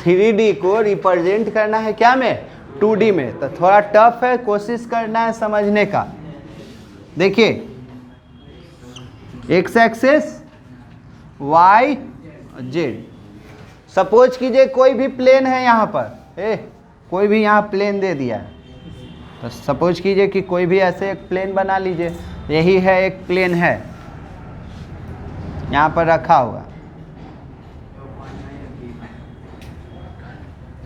3D को रिप्रेजेंट करना है क्या में 2D में, तो थोड़ा टफ है, कोशिश करना है समझने का। देखिए x axis y z, suppose कीजिए कोई भी प्लेन है यहाँ पर, कोई भी यहाँ प्लेन दे दिया है, तो सपोज कीजिए कि कोई भी ऐसे एक प्लेन बना लीजिए। यही है एक प्लेन है यहाँ पर रखा हुआ,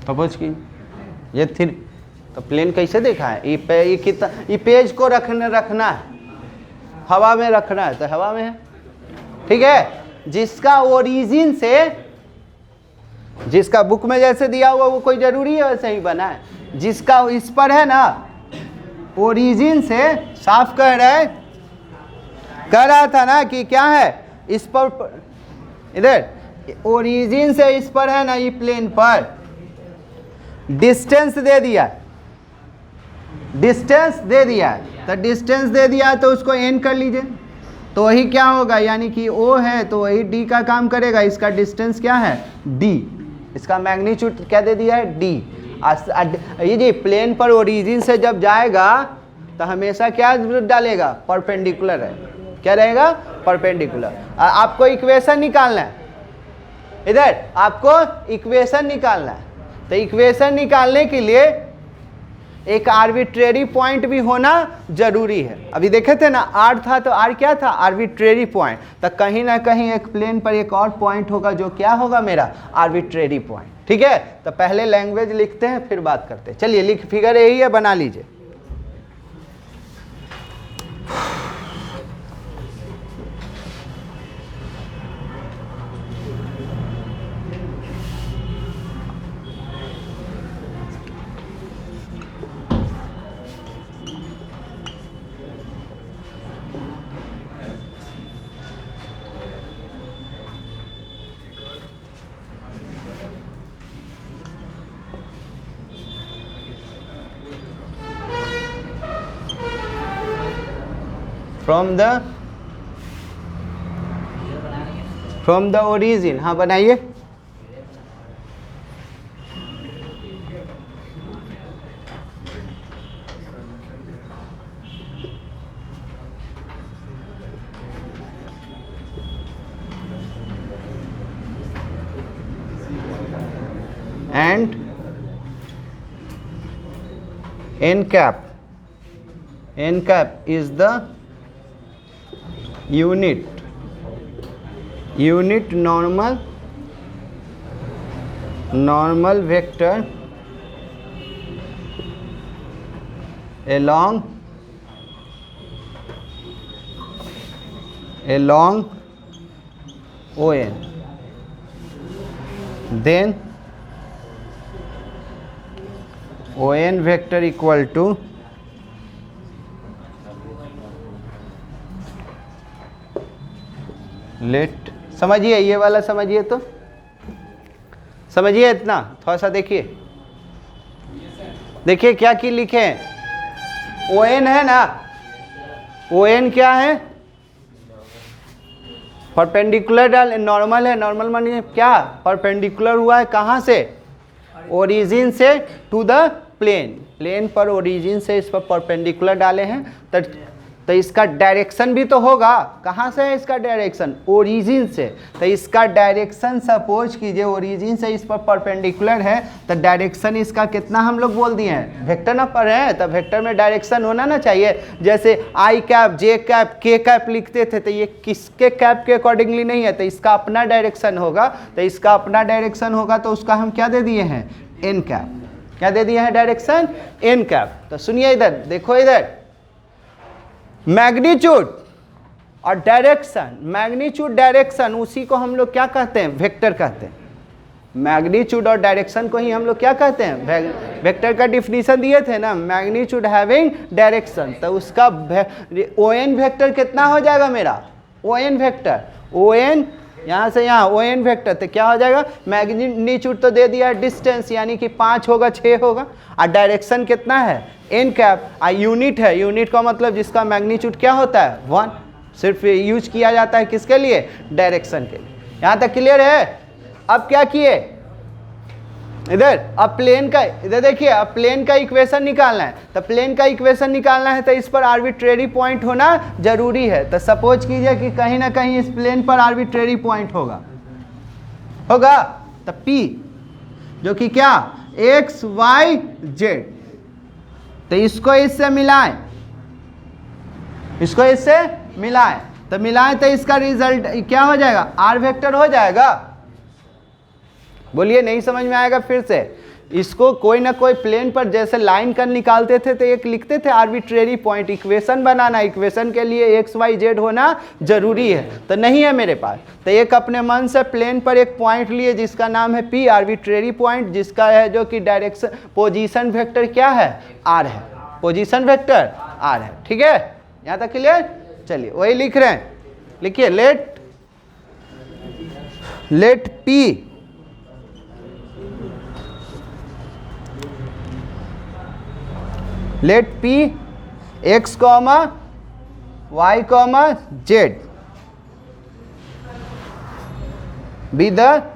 सपोज की ये थ्री, तो प्लेन कैसे देखा है, ये कितना, ये पेज को रखना है, हवा में रखना है तो हवा में है, ठीक है। जिसका ओरिजिन से, जिसका बुक में जैसे दिया हुआ वो कोई जरूरी है वैसे ही बना है, जिसका इस पर है ना ओरिजिन से, साफ कह रहा था ना कि क्या है इस पर, इधर ओरिजिन से इस पर है ना, ये प्लेन पर डिस्टेंस दे दिया, तो डिस्टेंस दे दिया तो उसको एन कर लीजिए, तो वही क्या होगा, यानी कि ओ है तो वही डी का काम करेगा। इसका डिस्टेंस क्या है डी, इसका मैग्नीट्यूड क्या दे दिया है डी। ये जी प्लेन पर ओरिजिन से जब जाएगा तो हमेशा क्या डालेगा, परपेंडिकुलर है, क्या रहेगा परपेंडिकुलर। आपको इक्वेशन निकालना है, इधर आपको इक्वेशन निकालना है, तो इक्वेशन निकालने के लिए एक आर्बिट्रेरी पॉइंट भी होना जरूरी है। अभी देखे थे ना आर था, तो आर क्या था आर्बिट्रेरी पॉइंट, तो कहीं ना कहीं एक प्लेन पर एक और पॉइंट होगा जो क्या होगा मेरा आर्बिट्रेरी पॉइंट, ठीक है। तो पहले लैंग्वेज लिखते हैं फिर बात करते हैं। चलिए फिगर यही है, बना लीजिए। फ्रॉम द ओरिजिन, हाँ बनाइए। And n cap is the unit normal vector along O N, then O N vector equal to let, समझिए ये वाला समझिए, तो समझिए इतना थोड़ा सा देखिए, देखिए क्या की लिखे हैं, ओ एन है ना, ओ एन क्या है, परपेंडिकुलर डाल, नॉर्मल है, नॉर्मल मानिए क्या, परपेंडिकुलर हुआ है कहाँ से, ओरिजिन से टू द प्लेन, प्लेन पर ओरिजिन से इस पर परपेंडिकुलर डाले हैं, तो इसका डायरेक्शन भी तो होगा, कहाँ से है इसका डायरेक्शन, ओरिजिन से, तो इसका डायरेक्शन सपोज कीजिए ओरिजिन से इस पर परपेंडिकुलर है, तो डायरेक्शन इसका कितना हम लोग बोल दिए हैं, वेक्टर ना पढ़ रहे हैं, तो वेक्टर में डायरेक्शन होना ना चाहिए, जैसे आई कैप, जे कैप, के कैप लिखते थे, तो ये किसके कैप के अकॉर्डिंगली नहीं है, तो इसका अपना डायरेक्शन होगा, तो इसका अपना डायरेक्शन होगा, तो उसका हम क्या दे दिए हैं, एन कैप, क्या दे दिए हैं डायरेक्शन, एन कैप। तो सुनिए इधर, देखो इधर, मैग्नीट्यूड और डायरेक्शन, मैग्नीट्यूड डायरेक्शन उसी को हम लोग क्या कहते हैं, वेक्टर कहते हैं, मैग्नीट्यूड और डायरेक्शन को ही हम लोग क्या कहते हैं, वेक्टर का डिफिनीशन दिए थे ना, मैग्नीट्यूड हैविंग डायरेक्शन, तो उसका ओ एन वेक्टर कितना हो जाएगा मेरा, O N vector, O N यहाँ से यहाँ ओ एन वेक्टर, तो क्या हो जाएगा, मैग्नीट्यूड तो दे दिया डिस्टेंस, यानी कि 5 होगा 6 होगा, और डायरेक्शन कितना है, एन कैप, यूनिट है, यूनिट का मतलब जिसका मैग्नीट्यूड क्या होता है 1, सिर्फ यूज किया जाता है किसके लिए, डायरेक्शन के लिए। यहाँ तक क्लियर है। अब क्या किए इधर, अब प्लेन का, इधर देखिए, अब प्लेन का इक्वेशन निकालना है, तो प्लेन का इक्वेशन निकालना है तो इस पर आर्बिट्रेरी पॉइंट होना जरूरी है, तो सपोज कीजिए कि कहीं ना कहीं इस प्लेन पर आर्बिट्रेरी पॉइंट होगा, तो P जो कि क्या, x y z, तो इसको इससे मिलाएं, इसको इससे मिलाएं, तो मिलाएं तो इसका रिजल्ट क्या हो जाएगा, आर वेक्टर हो जाएगा। बोलिए नहीं समझ में आएगा फिर से, इसको कोई ना कोई प्लेन पर जैसे लाइन कर निकालते थे तो एक लिखते थे आर्बिट्रेरी पॉइंट, इक्वेशन बनाना, इक्वेशन के लिए एक्स वाई जेड होना जरूरी है, तो नहीं है मेरे पास, तो एक अपने मन से प्लेन पर एक पॉइंट लिए जिसका नाम है पी, आर्बिट्रेरी पॉइंट, जिसका है जो कि डायरेक्शन पोजीशन वेक्टर क्या है, आर है, पोजीशन वेक्टर आर है, ठीक है, यहाँ तक क्लियर। चलिए वही लिख रहे हैं, लिखिए let P let p x comma y comma z be the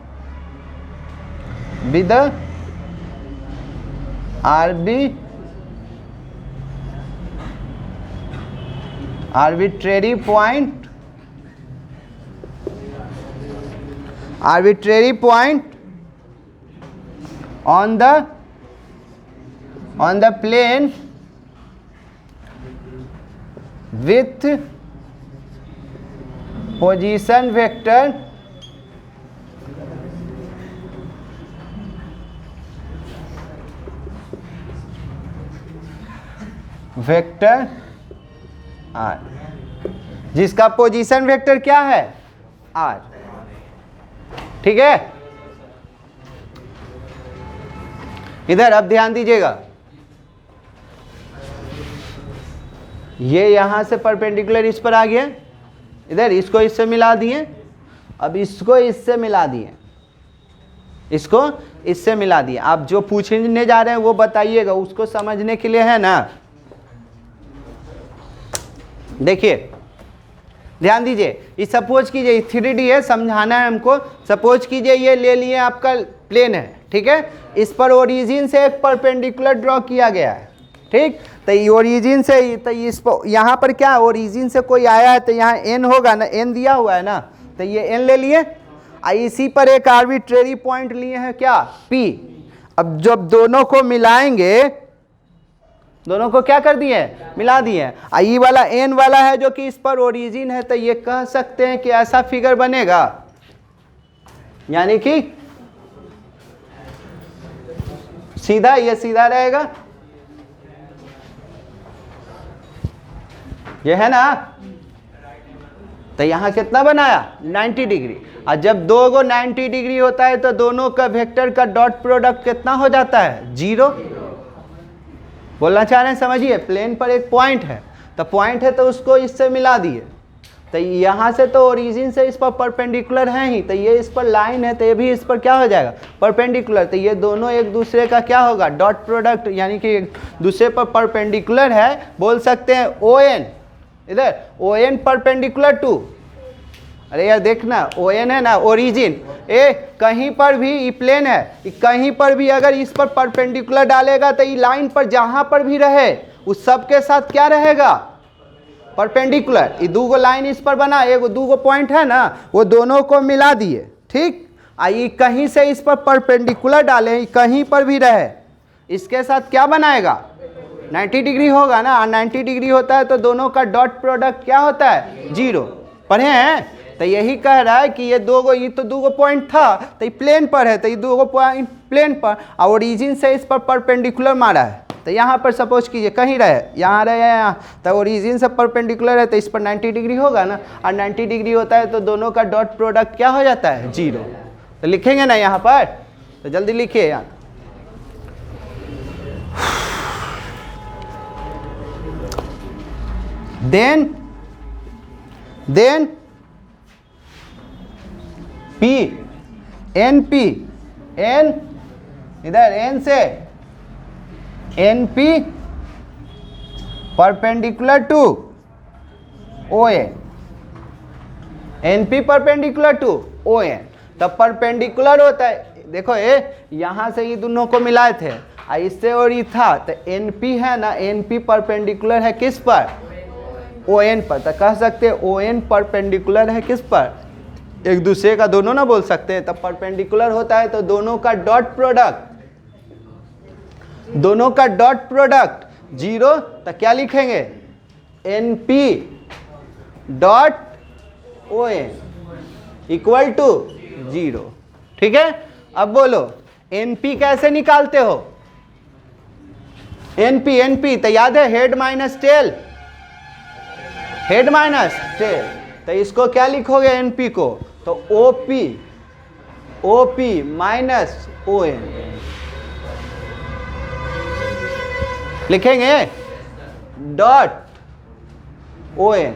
arbitrary point on the plane with position vector r, जिसका पोजीशन वेक्टर क्या है, r, ठीक है। इधर अब ध्यान दीजिएगा, ये यहां से परपेंडिकुलर इस पर आ गया, इधर इसको इससे मिला दिए, अब इसको इससे मिला दिए, इसको इससे मिला दिए, आप जो पूछने जा रहे हैं वो बताइएगा, उसको समझने के लिए है ना। देखिए ध्यान दीजिए, ये सपोज कीजिए 3D है, समझाना है हमको, सपोज कीजिए ये ले लिए आपका प्लेन है, ठीक है, इस पर ओरिजिन से एक परपेंडिकुलर ड्रॉ किया गया है, ठीक, तो ये ओरिजिन से, तो इस पर यहाँ पर क्या ओरिजिन से कोई आया है तो यहाँ एन होगा ना, एन दिया हुआ है ना, तो ये एन ले लिए, इसी पर एक आर्बिट्रेरी पॉइंट लिए हैं क्या, पी। अब जब दोनों को मिलाएंगे, दोनों को क्या कर दिए, मिला दिए, ये वाला एन वाला है जो कि इस पर ओरिजिन है, तो ये कह सकते हैं कि ऐसा फिगर बनेगा, यानी कि सीधा, ये सीधा रहेगा, ये है ना, तो यहाँ कितना बनाया 90 डिग्री। और जब दो गो 90 डिग्री होता है तो दोनों का वेक्टर का डॉट प्रोडक्ट कितना हो जाता है 0। बोलना चाह रहे हैं, समझिए। प्लेन पर एक पॉइंट है, तो पॉइंट है तो उसको इससे मिला दिए, तो यहाँ से तो ओरिजिन से इस पर परपेंडिकुलर है ही, तो ये इस पर लाइन है तो ये भी इस पर क्या हो जाएगा परपेंडिकुलर। तो ये दोनों एक दूसरे का क्या होगा डॉट प्रोडक्ट, यानी कि एक दूसरे पर परपेंडिकुलर है। बोल सकते हैं ON, इधर ON परपेंडिकुलर टू, अरे यार देखना ON है ना ओरिजिन, ए कहीं पर भी ये प्लेन है, कहीं पर भी अगर इस पर परपेंडिकुलर डालेगा तो ये लाइन पर जहाँ पर भी रहे उस सब के साथ क्या रहेगा परपेंडिकुलर। ये दो गो लाइन इस पर बना, एक दो गो पॉइंट है ना, वो दोनों को मिला दिए, ठीक। आइए कहीं से इस पर परपेंडिकुलर डालें, कहीं पर भी रहे, इसके साथ क्या बनाएगा 90 डिग्री होगा ना। 90 डिग्री होता है तो दोनों का डॉट प्रोडक्ट क्या होता है 0। पढ़े हैं? तो यही कह रहा है कि ये दो गो, ये तो दो गो पॉइंट था तो ये प्लेन पर है, तो ये दो गो पॉइंट प्लेन पर और ओरिजिन से इस पर परपेंडिकुलर मारा है। तो यहाँ पर सपोज कीजिए कहीं रहे, यहाँ रहे यहाँ, तो ओरिजिन से परपेंडिकुलर है तो इस पर 90 डिग्री होगा ना, और 90 डिग्री होता है तो दोनों का डॉट प्रोडक्ट क्या हो जाता है 0। तो लिखेंगे ना यहाँ पर, तो जल्दी लिखिए यहाँ। देन P NP N, इधर N से NP perpendicular to ON, NP perpendicular to ON। तब परपेंडिकुलर होता है, देखो यहाँ से ये दोनों को मिलाए थे, इससे और ये था, तो NP है ना, NP परपेंडिकुलर है किस पर ON पर। तो कह सकते हैं ON परपेंडिकुलर है किस पर एक दूसरे का, दोनों ना बोल सकते हैं। तब परपेंडिकुलर होता है तो दोनों का डॉट प्रोडक्ट, दोनों का डॉट प्रोडक्ट 0। तो क्या लिखेंगे NP dot ON equal to 0, ठीक है। अब बोलो NP कैसे निकालते हो, NP तो याद है head minus tell, head minus tell. तो इसको क्या लिखोगे NP को, तो OP माइनस ON लिखेंगे, डॉट ON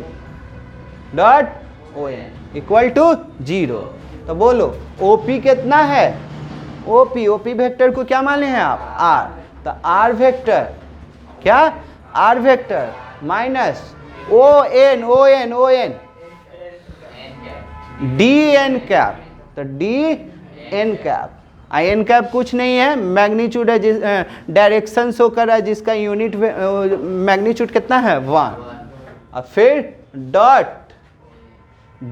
इक्वल टू 0। तो बोलो OP कितना है, OP वेक्टर को क्या माने हैं आप R, तो R वेक्टर क्या R vector minus ON DN cap, तो DN कैप, एन कैप कुछ नहीं है मैग्नीट्यूड है, जिस डायरेक्शन शो कर रहा है, जिसका यूनिट मैग्नीट्यूड कितना है 1, और फिर dot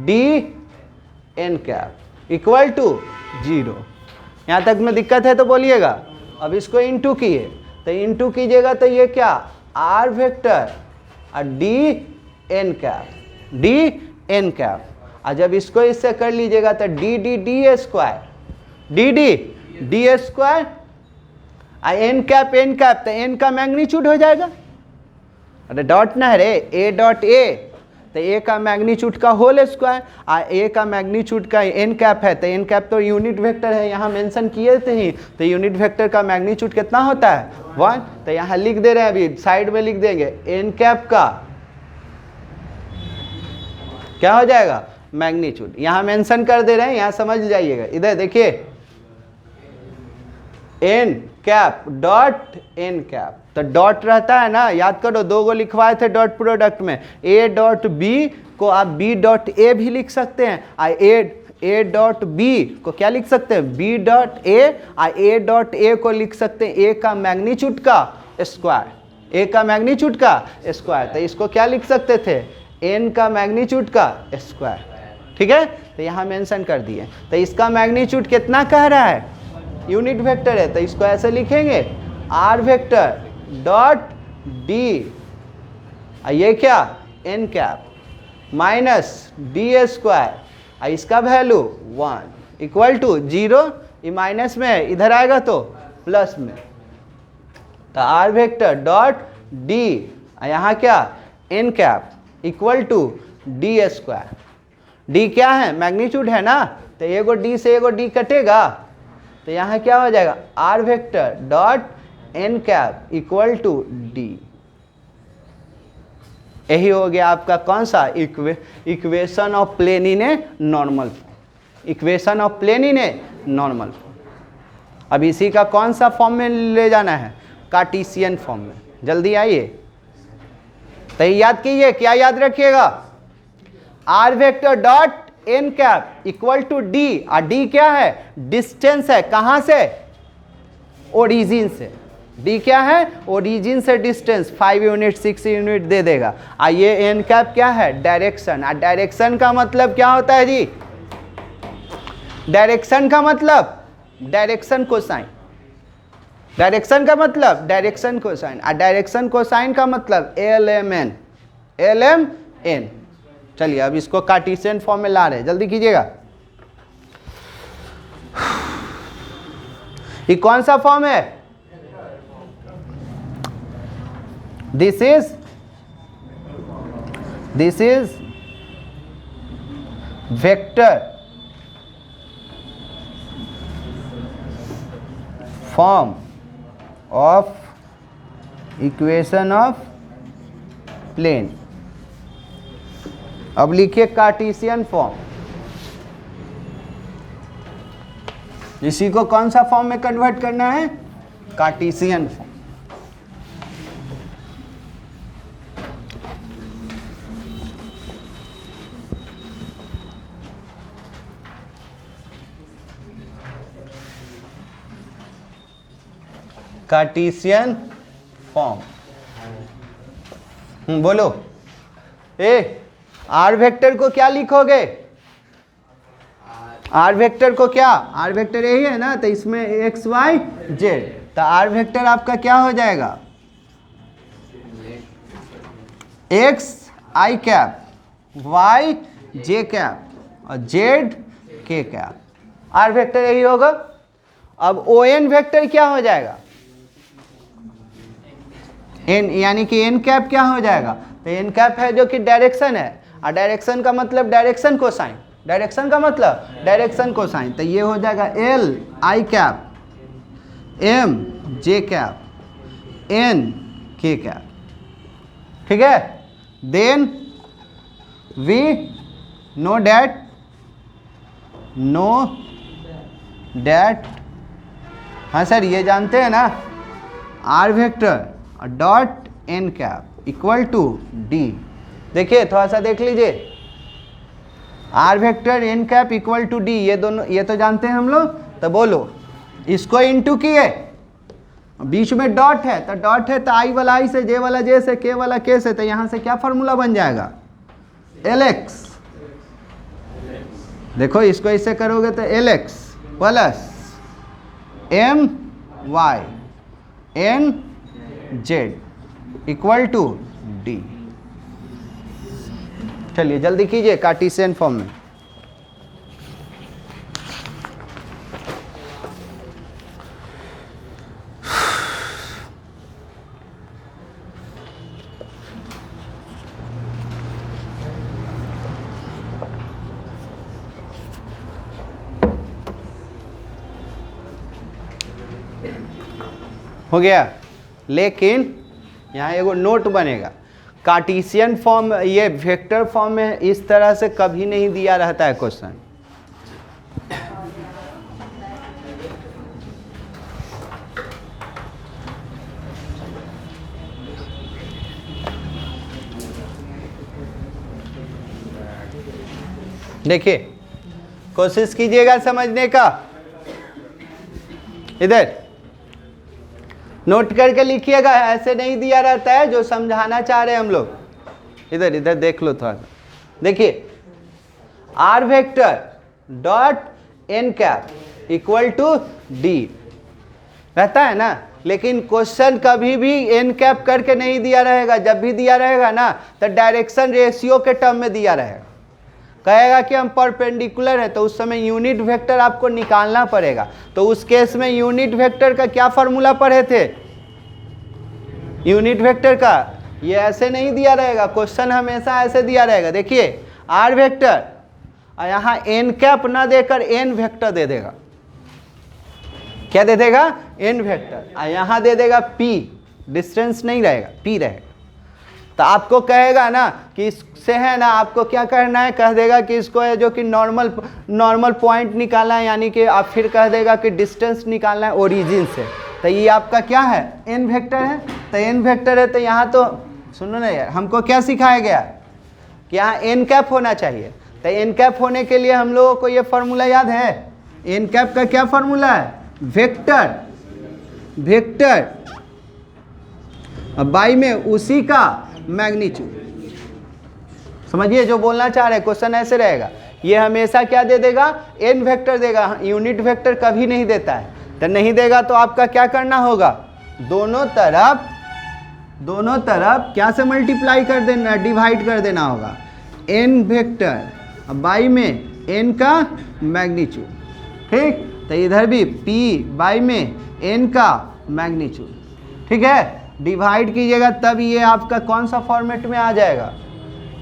DN cap equal to 0। यहाँ तक में दिक्कत है तो बोलिएगा। अब इसको इंटू किए, तो इंटू कीजिएगा तो ये क्या R वेक्टर और DN कैप, और जब इसको इससे कर लीजिएगा तो D स्क्वायर और N कैप, तो N का मैग्नीट्यूड हो जाएगा, अरे डॉट ना है रे, A डॉट A, तो A का मैग्नीट्यूड का होल स्क्वायर, और A का मैग्नीट्यूड का N कैप है, तो N कैप तो यूनिट वेक्टर है, यहाँ मेंशन किए थे ही, तो यूनिट वेक्टर का मैग्नीट्यूड कितना होता है 1। तो यहाँ लिख दे रहे हैं, अभी साइड में लिख देंगे N कैप का क्या हो जाएगा मैग्नीट्यूड, यहाँ मेंशन कर दे रहे हैं, यहाँ समझ जाइएगा। इधर देखिए N cap dot N cap, तो डॉट रहता है ना, याद करो दो गो लिखवाए थे डॉट प्रोडक्ट में, A डॉट B को आप B डॉट A भी लिख सकते हैं, और A डॉट B को क्या लिख सकते हैं B डॉट A, और A डॉट A को लिख सकते हैं A का मैग्नीट्यूड का स्क्वायर, A का मैग्नीट्यूड का स्क्वायर, तो इसको क्या लिख सकते थे N का मैग्नीट्यूड का स्क्वायर, ठीक है। तो यहाँ मेंशन कर दिए, तो इसका मैग्नीट्यूड कितना कह रहा है यूनिट वेक्टर है, तो इसको ऐसे लिखेंगे R वेक्टर डॉट D, ये क्या N cap minus D square, इसका वैल्यू 1 इक्वल टू 0, ये माइनस में है, इधर आएगा तो प्लस में, तो R वेक्टर डॉट D, यहाँ क्या N cap equal to D square, D क्या है, मैग्नीट्यूड है ना, तो एगो डी से एगो डी कटेगा, तो यहाँ क्या हो जाएगा, R vector dot N cap equal to D. यही हो गया आपका कौन सा, equation of plane in a normal form, equation of plane in a normal form. अब इसी का कौन सा फॉर्म में ले जाना है, कार्टेशियन फॉर्म में। जल्दी आइए, तो याद कीजिए, क्या याद रखिएगा, R vector dot N cap equal to D, और डी क्या है, डिस्टेंस है, कहां से, ओरिजिन से। डी क्या है, ओरिजिन से डिस्टेंस 5 यूनिट 6 यूनिट दे देगा। और ये एन कैप क्या है, डायरेक्शन। और डायरेक्शन का मतलब क्या होता है जी, डायरेक्शन का मतलब डायरेक्शन कोसाइन, डायरेक्शन का मतलब डायरेक्शन कोसाइन, और डायरेक्शन कोसाइन का मतलब L M N, L M N. चलिए अब इसको कार्टेशियन फॉर्म में ला रहे हैं, जल्दी कीजिएगा। ये कौन सा फॉर्म है, this is vector form of equation of plane. अब लिखिए कार्टेशियन फॉर्म, इसी को कौन सा फॉर्म में कन्वर्ट करना है, कार्टेशियन फॉर्म। कार्टेशियन फॉर्म, बोलो, आर वेक्टर को क्या लिखोगे, आर वेक्टर को क्या, आर वेक्टर यही है ना, तो इसमें एक्स वाई जेड, तो आर वेक्टर आपका क्या हो जाएगा, एक्स आई कैप, वाई जे कैप और जेड के कैप, आर वेक्टर यही होगा। अब ओ एन वेक्टर क्या हो जाएगा, एन, यानी कि एन कैप क्या हो जाएगा, तो एन कैप है जो कि डायरेक्शन है, और डायरेक्शन का मतलब डायरेक्शन कोसाइन, डायरेक्शन का मतलब डायरेक्शन कोसाइन, तो ये हो जाएगा L I cap, M J cap, N K cap, ठीक है। देन वी नो डैट, हाँ सर ये जानते हैं ना, R vector dot N cap equal to D. देखिए थोड़ा सा देख लीजिए, R vector N cap equal to D, ये दोनों ये तो जानते हैं हम लोग, तो बोलो इसको इनटू किए, बीच में डॉट है, तो डॉट है तो आई वाला आई से, जे वाला जे से, के वाला के से, तो यहाँ से क्या फार्मूला बन जाएगा, एल एक्स। देखो इसको इससे करोगे तो L X plus M Y N Z equal to D. चलिए जल्दी कीजिए कार्टेशियन फॉर्म में। हो गया, लेकिन यहाँ एगो नोट बनेगा, कार्टेशियन फॉर्म ये वेक्टर फॉर्म में इस तरह से कभी नहीं दिया रहता है क्वेश्चन। देखिए कोशिश कीजिएगा समझने का, इधर नोट करके लिखिएगा, ऐसे नहीं दिया रहता है जो समझाना चाह रहे हैं हम लोग। इधर इधर देख लो थोड़ा सा, देखिए are vector dot N cap equal to D रहता है ना, लेकिन क्वेश्चन कभी भी एन कैप करके नहीं दिया रहेगा। जब भी दिया रहेगा ना तो डायरेक्शन रेशियो के टर्म में दिया रहेगा, कहेगा कि हम परपेंडिकुलर है, तो उस समय यूनिट वेक्टर आपको निकालना पड़ेगा। तो उस केस में यूनिट वेक्टर का क्या फार्मूला पढ़े थे, यूनिट वेक्टर का ये ऐसे नहीं दिया रहेगा, क्वेश्चन हमेशा ऐसे दिया रहेगा। देखिए आर वेक्टर और यहाँ एन कैप ना देकर एन वेक्टर दे देगा। क्या दे देगा? N vector. और यहाँ दे देगा पी, डिस्टेंस नहीं रहेगा, पी रहेगा। तो आपको कहेगा ना कि इससे है ना आपको क्या करना है, कह देगा कि इसको है जो कि नॉर्मल पॉइंट निकालना है, यानी कि आप फिर कह देगा कि डिस्टेंस निकालना है ओरिजिन से। तो ये आपका क्या है? एन वेक्टर है। तो एन वेक्टर है तो यहाँ तो सुनो ना यार, हमको क्या सिखाया गया कि यहाँ एन कैप होना चाहिए। तो एन कैप होने के लिए हम लोगों को ये फार्मूला याद है। एन कैप का क्या फार्मूला है? वेक्टर बाई में उसी का मैग्नीट्यूड। समझिए जो बोलना चाह रहे हैं, क्वेश्चन ऐसे रहेगा। ये हमेशा क्या दे देगा? एन वेक्टर देगा, यूनिट वेक्टर कभी नहीं देता है। तो नहीं देगा तो आपका क्या करना होगा? दोनों तरफ क्या से मल्टीप्लाई कर देना, डिवाइड कर देना होगा। एन वेक्टर बाई में एन का मैग्नीट्यूड, ठीक। तो इधर भी पी बाई में एन का मैग्नीट्यूड, ठीक है। डिवाइड कीजिएगा तब ये आपका कौन सा फॉर्मेट में आ जाएगा?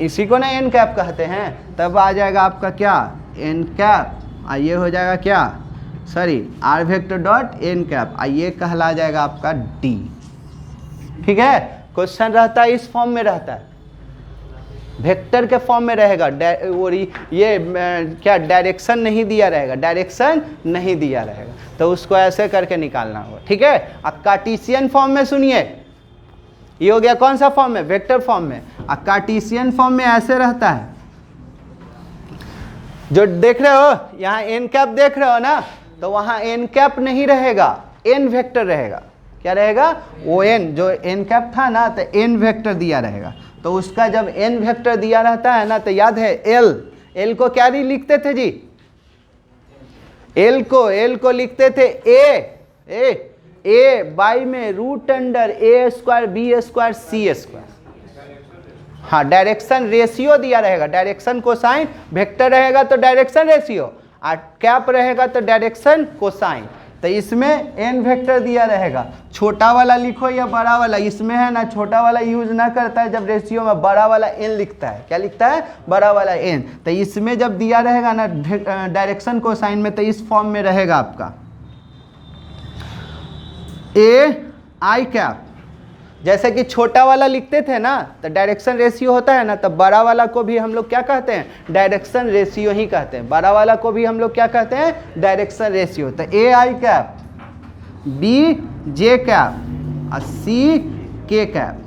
इसी को ना एन कैप कहते हैं। तब आ जाएगा आपका क्या? N cap. और ये हो जाएगा क्या? Sorry, R vector dot N cap. और ये कहला जाएगा आपका डी, ठीक है। क्वेश्चन रहता है इस फॉर्म में रहता है, वेक्टर के फॉर्म में रहेगा। और ये क्या डायरेक्शन नहीं दिया रहेगा, डायरेक्शन नहीं दिया रहेगा। तो उसको ऐसे करके निकालना होगा, ठीक है। अब कार्टेशियन फॉर्म में सुनिए, ये हो गया कौन सा फॉर्म में? वेक्टर फॉर्म में। अब कार्टेशियन फॉर्म में ऐसे रहता है, जो देख रहे हो यहाँ एन कैप देख रहे हो ना, तो वहाँ एन कैप नहीं रहेगा, एन वेक्टर रहेगा। क्या रहेगा? ओ एन, जो एन कैप था ना तो एन वेक्टर दिया रहेगा। तो उसका जब एन वेक्टर दिया रहता है ना, तो याद है एल को क्या नहीं लिखते थे जी? एल को लिखते थे ए बाई में रूट अंडर ए स्क्वायर बी स्क्वायर सी स्क्वायर। हाँ, डायरेक्शन रेशियो दिया रहेगा, डायरेक्शन कोसाइन। वेक्टर रहेगा तो डायरेक्शन रेशियो, और कैप रहेगा तो डायरेक्शन कोसाइन। तो इसमें एन वेक्टर दिया रहेगा। छोटा वाला लिखो या बड़ा वाला, इसमें है ना छोटा वाला यूज ना करता है, जब रेशियो में बड़ा वाला एन लिखता है। क्या लिखता है? बड़ा वाला एन। तो इसमें जब दिया रहेगा ना डायरेक्शन कोसाइन में, तो इस फॉर्म में रहेगा आपका ए आई कैप। जैसे कि छोटा वाला लिखते थे ना तो डायरेक्शन रेशियो होता है ना, तो बड़ा वाला को भी हम लोग क्या कहते हैं? डायरेक्शन रेशियो ही कहते हैं। बड़ा वाला को भी हम लोग क्या कहते हैं? Direction ratio. तो ए आई कैप, बी जे कैप और सी के कैप,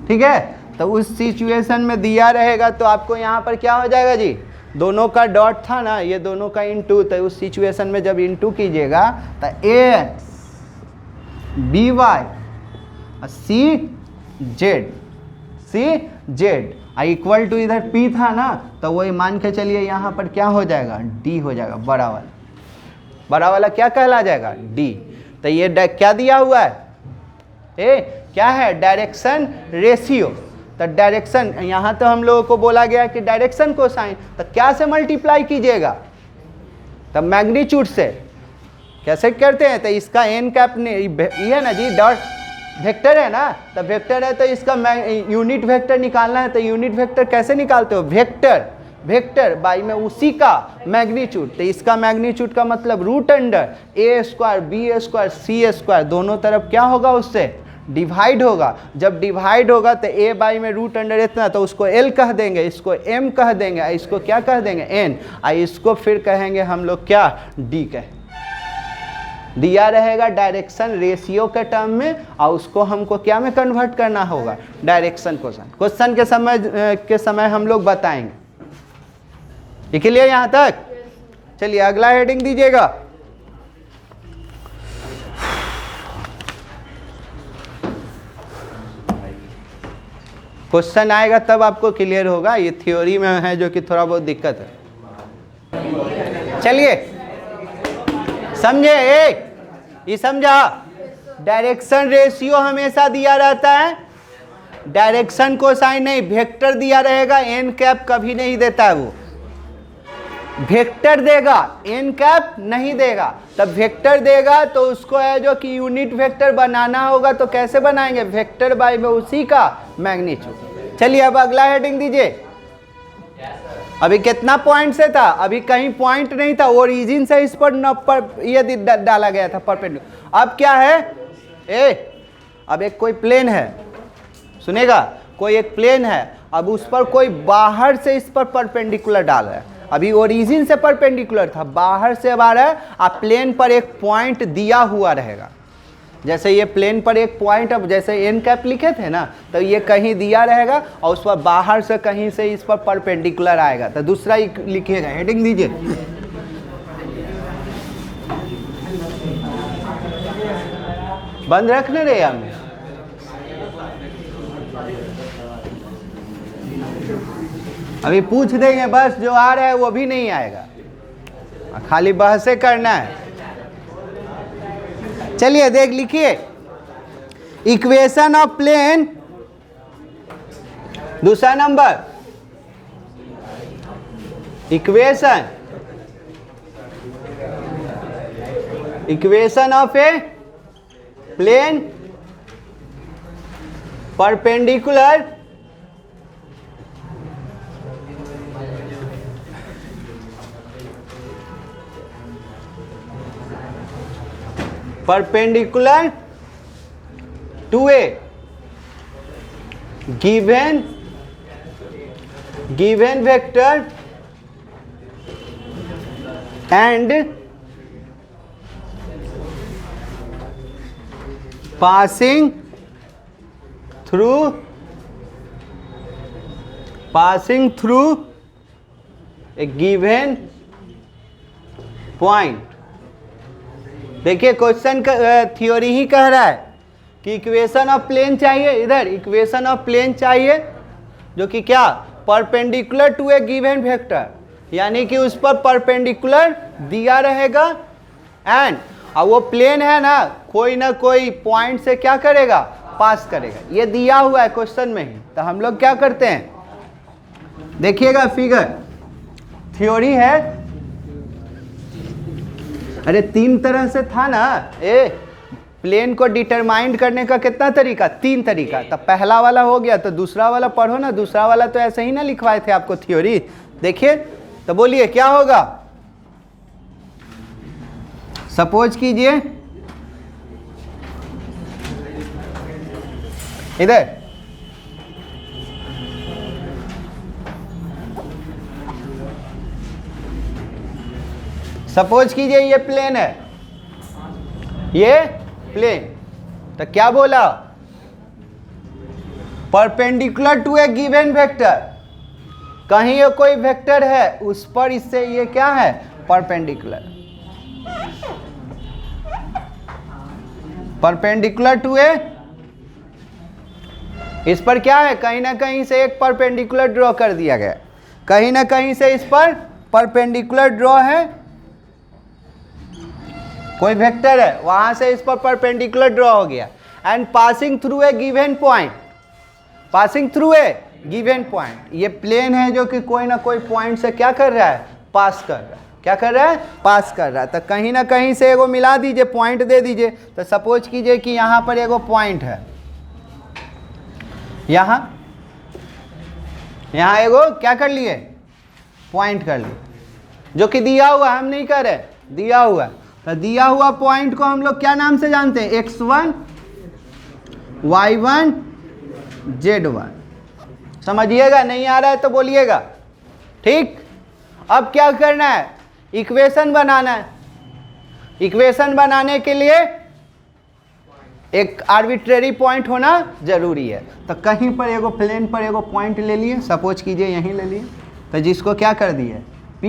ठीक है। तो उस सिचुएशन में दिया रहेगा तो आपको यहाँ पर क्या हो जाएगा जी? दोनों का डॉट था ना, ये दोनों का इंटू। तो उस सिचुएशन में जब इंटू कीजिएगा तो A X B Y C Z equal to, इधर पी था ना तो वही मान के चलिए यहाँ पर क्या हो जाएगा? डी हो जाएगा। बड़ा वाला क्या कहला जाएगा? डी। तो ये क्या दिया हुआ है? क्या है? Direction ratio. तो डायरेक्शन यहाँ तो हम लोगों को बोला गया कि डायरेक्शन कोसाइन, तो क्या से मल्टीप्लाई कीजिएगा? तब मैग्नीट्यूड से। कैसे करते हैं? तो इसका एन कैप ने ये है ना जी, डॉट वेक्टर है ना, तो वेक्टर है तो इसका यूनिट वेक्टर निकालना है। तो यूनिट वेक्टर कैसे निकालते हो? वेक्टर बाई में उसी का मैग्नीट्यूड। तो इसका मैग्नीट्यूड का मतलब रूट अंडर ए स्क्वायर बी स्क्वायर सी स्क्वायर, दोनों तरफ क्या होगा? उससे डिवाइड होगा। जब डिवाइड होगा तो ए बाई में रूट अंडर इतना, तो उसको एल कह देंगे, इसको एम कह देंगे, इसको क्या कह देंगे? एन। इसको फिर कहेंगे हम लोग क्या? डी कहेंगे। दिया रहेगा डायरेक्शन रेशियो के टर्म में, और उसको हमको क्या में कन्वर्ट करना होगा? Direction cosine. क्वेश्चन के समय हम लोग बताएंगे। ठीक है यहाँ तक? चलिए अगला हेडिंग दीजिएगा। क्वेश्चन आएगा तब आपको क्लियर होगा, ये थ्योरी में है जो कि थोड़ा बहुत दिक्कत है। चलिए समझे? ये समझा? डायरेक्शन रेशियो हमेशा दिया रहता है, डायरेक्शन कोसाइन नहीं। वेक्टर दिया रहेगा, एन कैप कभी नहीं देता है। वो वेक्टर देगा, एन कैप नहीं देगा। तब वेक्टर देगा तो उसको है जो कि यूनिट वेक्टर बनाना होगा। तो कैसे बनाएंगे? वेक्टर बाई में उसी का मैग्नीट्यूड। चलिए अब अगला हेडिंग दीजिए। अभी कितना पॉइंट से था, अभी कहीं पॉइंट नहीं था, ओरिजिन से इस पर न पर ये डाला गया था परपेंडिकुलर। अब क्या है अब एक कोई प्लेन है, सुनेगा, कोई एक प्लेन है, अब उस पर कोई बाहर से इस पर परपेंडिकुलर डाल रहा है। अभी ओरिजिन से परपेंडिकुलर था, बाहर से अब आ रहा है, अब प्लेन पर एक पॉइंट दिया हुआ रहेगा। जैसे ये प्लेन पर एक पॉइंट, अब जैसे एन कैप लिखे थे ना, तो ये कहीं दिया रहेगा और उस पर बाहर से कहीं से इस पर परपेंडिकुलर आएगा। तो दूसरा लिखिएगा, हेडिंग दीजिए, बंद रखने रहे हम। अभी पूछ देंगे बस, जो आ रहा है वो भी नहीं आएगा, खाली बहसे करना है। चलिए देख लिखिए, इक्वेशन ऑफ प्लेन, दूसरा number, equation of a plane perpendicular to a given vector and passing through a given point। देखिए क्वेश्चन का थ्योरी ही कह रहा है कि इक्वेशन ऑफ प्लेन चाहिए, इधर इक्वेशन ऑफ प्लेन चाहिए जो कि क्या, perpendicular to a given vector, यानी कि उस पर परपेंडिकुलर दिया रहेगा एंड अब वो प्लेन है ना कोई पॉइंट से क्या करेगा, पास करेगा। ये दिया हुआ है क्वेश्चन में ही। तो हम लोग क्या करते हैं, देखिएगा फिगर, थ्योरी है। अरे तीन तरह से था ना, प्लेन को डिटरमाइन करने का कितना तरीका, तीन तरीका। तो पहला वाला हो गया, तो दूसरा वाला पढ़ो ना। दूसरा वाला तो ऐसे ही ना लिखवाए थे आपको थ्योरी। देखिए तो बोलिए क्या होगा। सपोज कीजिए इधर सपोज कीजिए ये प्लेन है, ये प्लेन, तो क्या बोला, perpendicular to a given vector, कहीं ये कोई वेक्टर है उस पर इससे ये क्या है, परपेंडिकुलर, परपेंडिकुलर टू ए, इस पर क्या है, कहीं ना कहीं से एक परपेंडिकुलर ड्रॉ कर दिया गया, कहीं ना कहीं से इस पर परपेंडिकुलर ड्रॉ है, कोई वेक्टर है वहां से इस पर परपेंडिकुलर ड्रॉ हो गया and passing through a given point, passing through a given point. ये प्लेन है जो कि कोई ना कोई पॉइंट से क्या कर रहा है, पास कर रहा है, क्या कर रहा है, पास कर रहा है। तो कहीं ना कहीं से एगो मिला दीजिए, पॉइंट दे दीजिए। तो सपोज कीजिए कि यहाँ पर एगो पॉइंट है, यहाँ एगो क्या कर लिए, पॉइंट कर लिए, जो कि दिया हुआ, हम नहीं कर रहे, दिया हुआ। तो दिया हुआ पॉइंट को हम लोग क्या नाम से जानते हैं, x1 y1 z1। समझिएगा, नहीं आ रहा है तो बोलिएगा, ठीक। अब क्या करना है, इक्वेशन बनाना है। इक्वेशन बनाने के लिए एक आर्बिट्रेरी पॉइंट होना जरूरी है। तो कहीं पर एगो प्लेन पर एगो पॉइंट ले लिए, सपोज कीजिए यहीं ले लिए, तो जिसको क्या कर दिए P,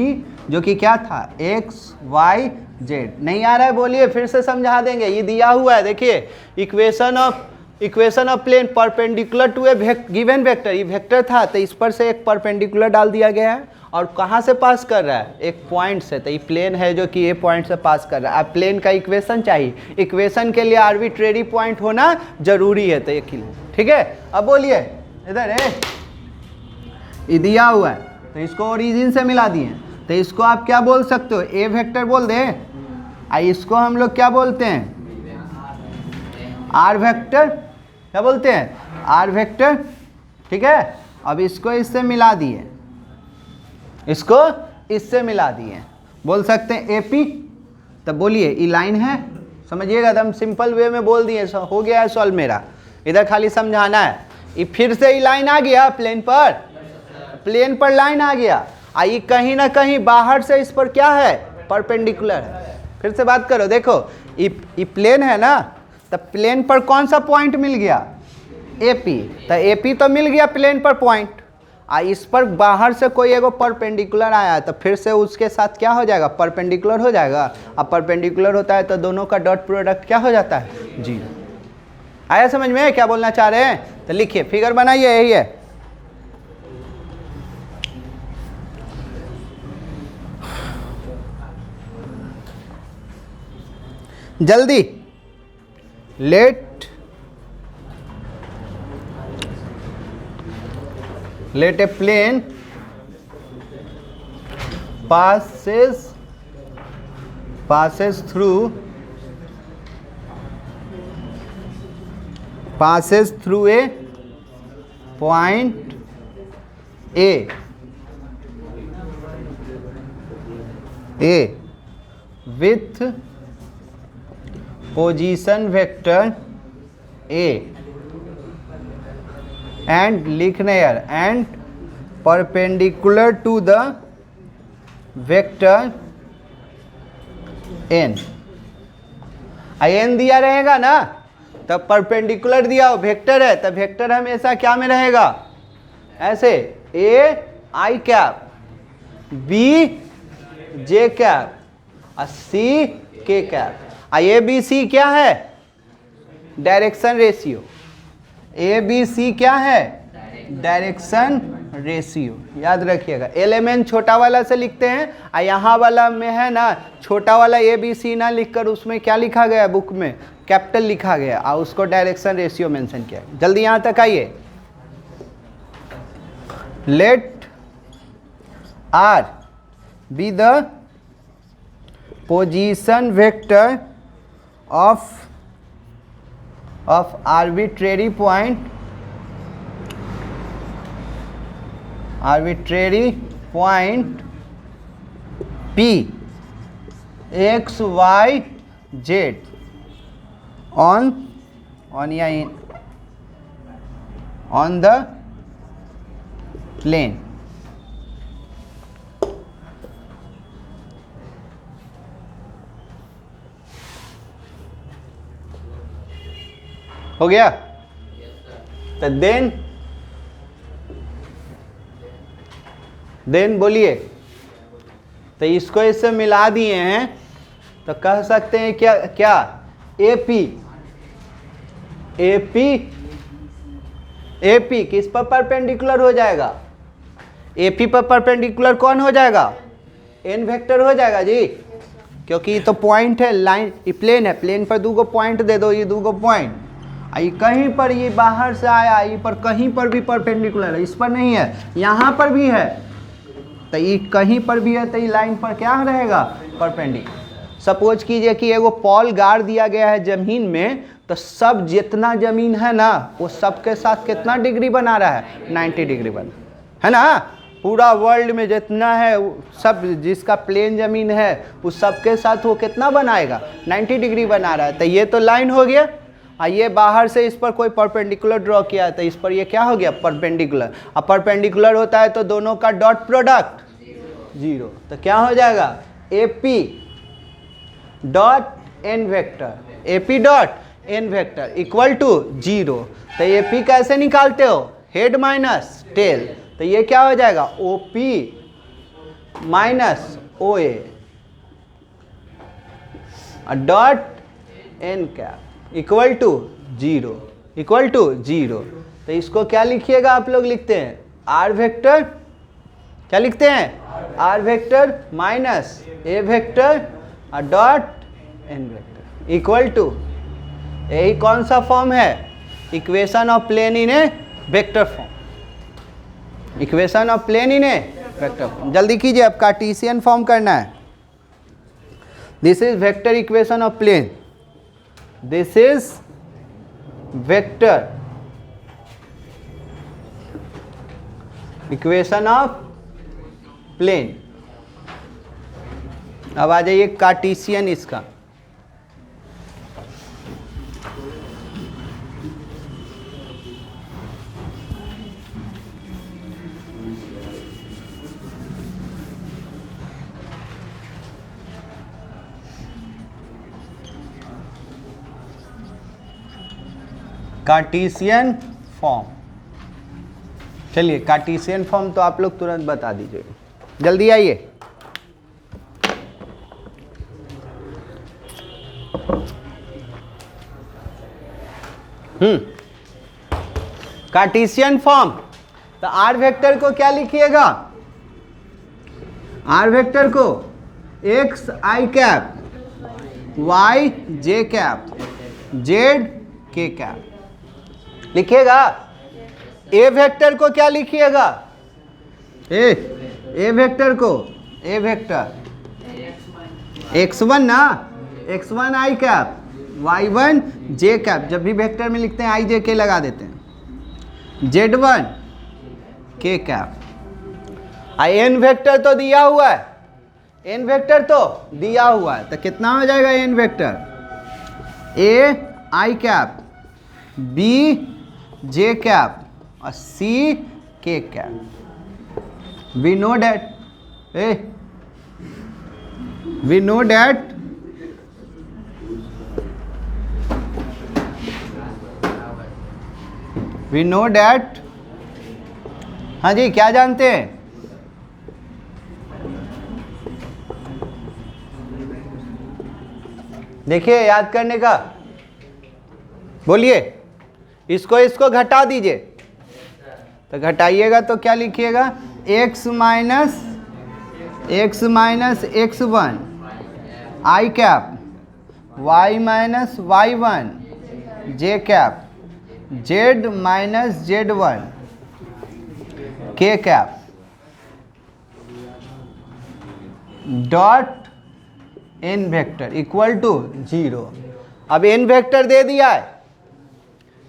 जो कि क्या था x y z। नहीं आ रहा है बोलिए, फिर से समझा देंगे। ये दिया हुआ है, देखिए equation of plane perpendicular to a given vector, ये वेक्टर था तो इस पर से एक परपेंडिकुलर डाल दिया गया है और कहाँ से पास कर रहा है, एक पॉइंट से। तो ये प्लेन है जो कि ये पॉइंट से पास कर रहा है। अब प्लेन का इक्वेशन चाहिए, इक्वेशन के लिए आर्बिट्रेरी पॉइंट होना जरूरी है। तो एक, ठीक है। अब बोलिए इधर है, ये दिया हुआ है तो इसको ओरिजिन से मिला दिए, तो इसको आप क्या बोल सकते हो, ए वेक्टर बोल दें। इसको हम लोग क्या बोलते हैं, आर वेक्टर, क्या बोलते हैं, आर वेक्टर, ठीक है। अब इसको इससे मिला दिए, इसको इससे मिला दिए, बोल सकते हैं AP। तब बोलिए ई लाइन है, समझिएगा एकदम सिंपल वे में बोल दिए, हो गया है सॉल्व मेरा। इधर खाली समझाना है। ये फिर से ई लाइन आ गया प्लेन पर लाइन आ गया। ये कहीं ना कहीं बाहर से इस पर क्या है, परपेंडिकुलर है। फिर से बात करो, देखो ये प्लेन है ना, तब प्लेन पर कौन सा पॉइंट मिल गया, AP। तो AP तो मिल गया प्लेन पर पॉइंट, इस पर बाहर से कोई एगो परपेंडिकुलर आया तो फिर से उसके साथ क्या हो जाएगा, परपेंडिकुलर हो जाएगा। अब परपेंडिकुलर होता है तो दोनों का डॉट प्रोडक्ट क्या हो जाता है, 0। आया समझ में क्या बोलना चाह रहे हैं? तो लिखिए, फिगर बनाइए, यही है। जल्दी, let a plane passes through a point A with position vector A and लिखने यार, and perpendicular to the vector n। n दिया रहेगा ना, तब परपेंडिकुलर दिया हो, वेक्टर है, तब वेक्टर हमेशा क्या में रहेगा, ऐसे A I cap, B J cap और C K कैप। ABC क्या है, डायरेक्शन रेशियो। ABC क्या है, डायरेक्शन रेशियो, याद रखिएगा। एलिमेंट छोटा वाला से लिखते हैं, और यहाँ वाला में है ना, छोटा वाला ABC ना लिखकर उसमें क्या लिखा गया बुक में, कैपिटल लिखा गया, और उसको डायरेक्शन रेशियो मेंशन किया। जल्दी यहाँ तक आइए। Let R be the position vector of arbitrary point P X Y Z on the plane। हो गया? तो देन बोलिए। तो इसको इससे मिला दिए हैं तो कह सकते हैं क्या AP किस पर परपेंडिकुलर हो जाएगा, AP पर परपेंडिकुलर कौन हो जाएगा, n वेक्टर हो जाएगा जी, क्योंकि ये तो पॉइंट है, लाइन ये प्लेन है, प्लेन पर 2 पॉइंट दे दो, ये 2 पॉइंट, ये कहीं पर ये बाहर से आया, ये पर कहीं पर भी परपेंडिकुलर है, इस पर नहीं है, यहाँ पर भी है, तो ये कहीं पर भी है, तो ये लाइन पर क्या रहेगा, परपेंडिकुलर। सपोज कीजिए कि एगो पॉल गाड़ दिया गया है जमीन में, तो सब जितना जमीन है ना, वो सबके साथ कितना डिग्री बना रहा है, 90 डिग्री बना है ना। पूरा वर्ल्ड में जितना है सब, जिसका प्लेन जमीन है उस सबके साथ वो कितना बनाएगा, 90 डिग्री बना रहा है। तो ये तो लाइन हो गया, ये बाहर से इस पर कोई परपेंडिकुलर ड्रॉ किया है, तो इस पर ये क्या हो गया, परपेंडिकुलर। अब परपेंडिकुलर होता है तो दोनों का डॉट प्रोडक्ट 0, तो क्या हो जाएगा, AP dot n vector, AP dot n vector equal to 0। तो AP कैसे निकालते हो, हेड माइनस टेल, तो ये क्या हो जाएगा, OP minus OA dot n cap equal to 0। तो इसको क्या लिखिएगा, आप लोग लिखते हैं R वेक्टर, क्या लिखते हैं, R vector minus A vector dot n vector equal to, यही कौन सा फॉर्म है, equation of plane in a vector form, equation of plane in a vector form. जल्दी कीजिए, अब कार्टेशियन फॉर्म करना है। This is vector equation of plane, this is vector equation of plane. अब आ जाइए कार्टेशियन इसका। कार्टेशियन फॉर्म, चलिए कार्टेशियन फॉर्म तो आप लोग तुरंत बता दीजिए, जल्दी आइए। कार्टेशियन फॉर्म, तो आर वेक्टर को क्या लिखिएगा? आर वेक्टर को एक्स आई कैप, वाई जे कैप, जेड के कैप लिखिएगा। ए वेक्टर को क्या लिखिएगा? ए वेक्टर को, ए वेक्टर x1 ना, x1 I cap, y1 J cap, जब भी वेक्टर में लिखते हैं आई जे के लगा देते हैं, z1 K cap. N vector तो दिया हुआ है, एन वेक्टर तो दिया हुआ है, तो कितना हो जाएगा एन वेक्टर? ए आई कैप, बी जे कैप और सी के कैप। वी नो that हाँ जी, क्या जानते हैं? देखिए याद करने का, बोलिए, इसको घटा दीजिए, तो घटाइएगा तो क्या लिखिएगा? x minus x1 I cap, y minus y1 J cap, z minus z1 K cap, dot n vector equal to 0। अब n वेक्टर दे दिया है,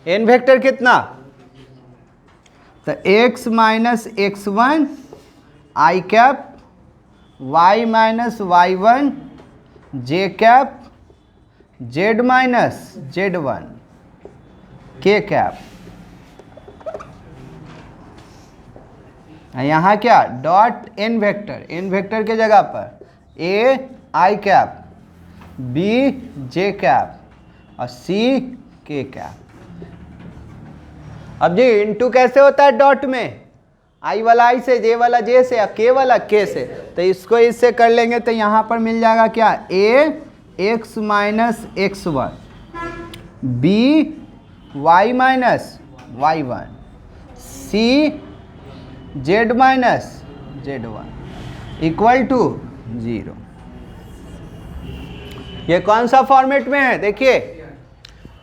n वेक्टर कितना? तो x minus x1 I cap, y minus y1 J cap, z minus z1 K cap. यहाँ क्या? Dot n vector, n vector के जगह पर a I cap, b J cap और c के कैप। अब जी इंटू कैसे होता है डॉट में? आई वाला आई से, जे वाला जे से, या के वाला के से, तो इसको इससे कर लेंगे तो यहाँ पर मिल जाएगा क्या? A X minus x1, B Y minus y1, C Z minus z1 equal to 0। ये कौन सा फॉर्मेट में है? देखिए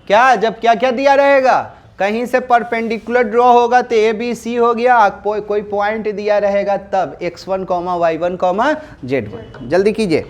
क्या, जब क्या क्या दिया रहेगा, कहीं से परपेंडिकुलर ड्रॉ होगा तो ए बी सी हो गया, कोई पॉइंट दिया रहेगा तब x1, y1, z1। जल्दी कीजिए।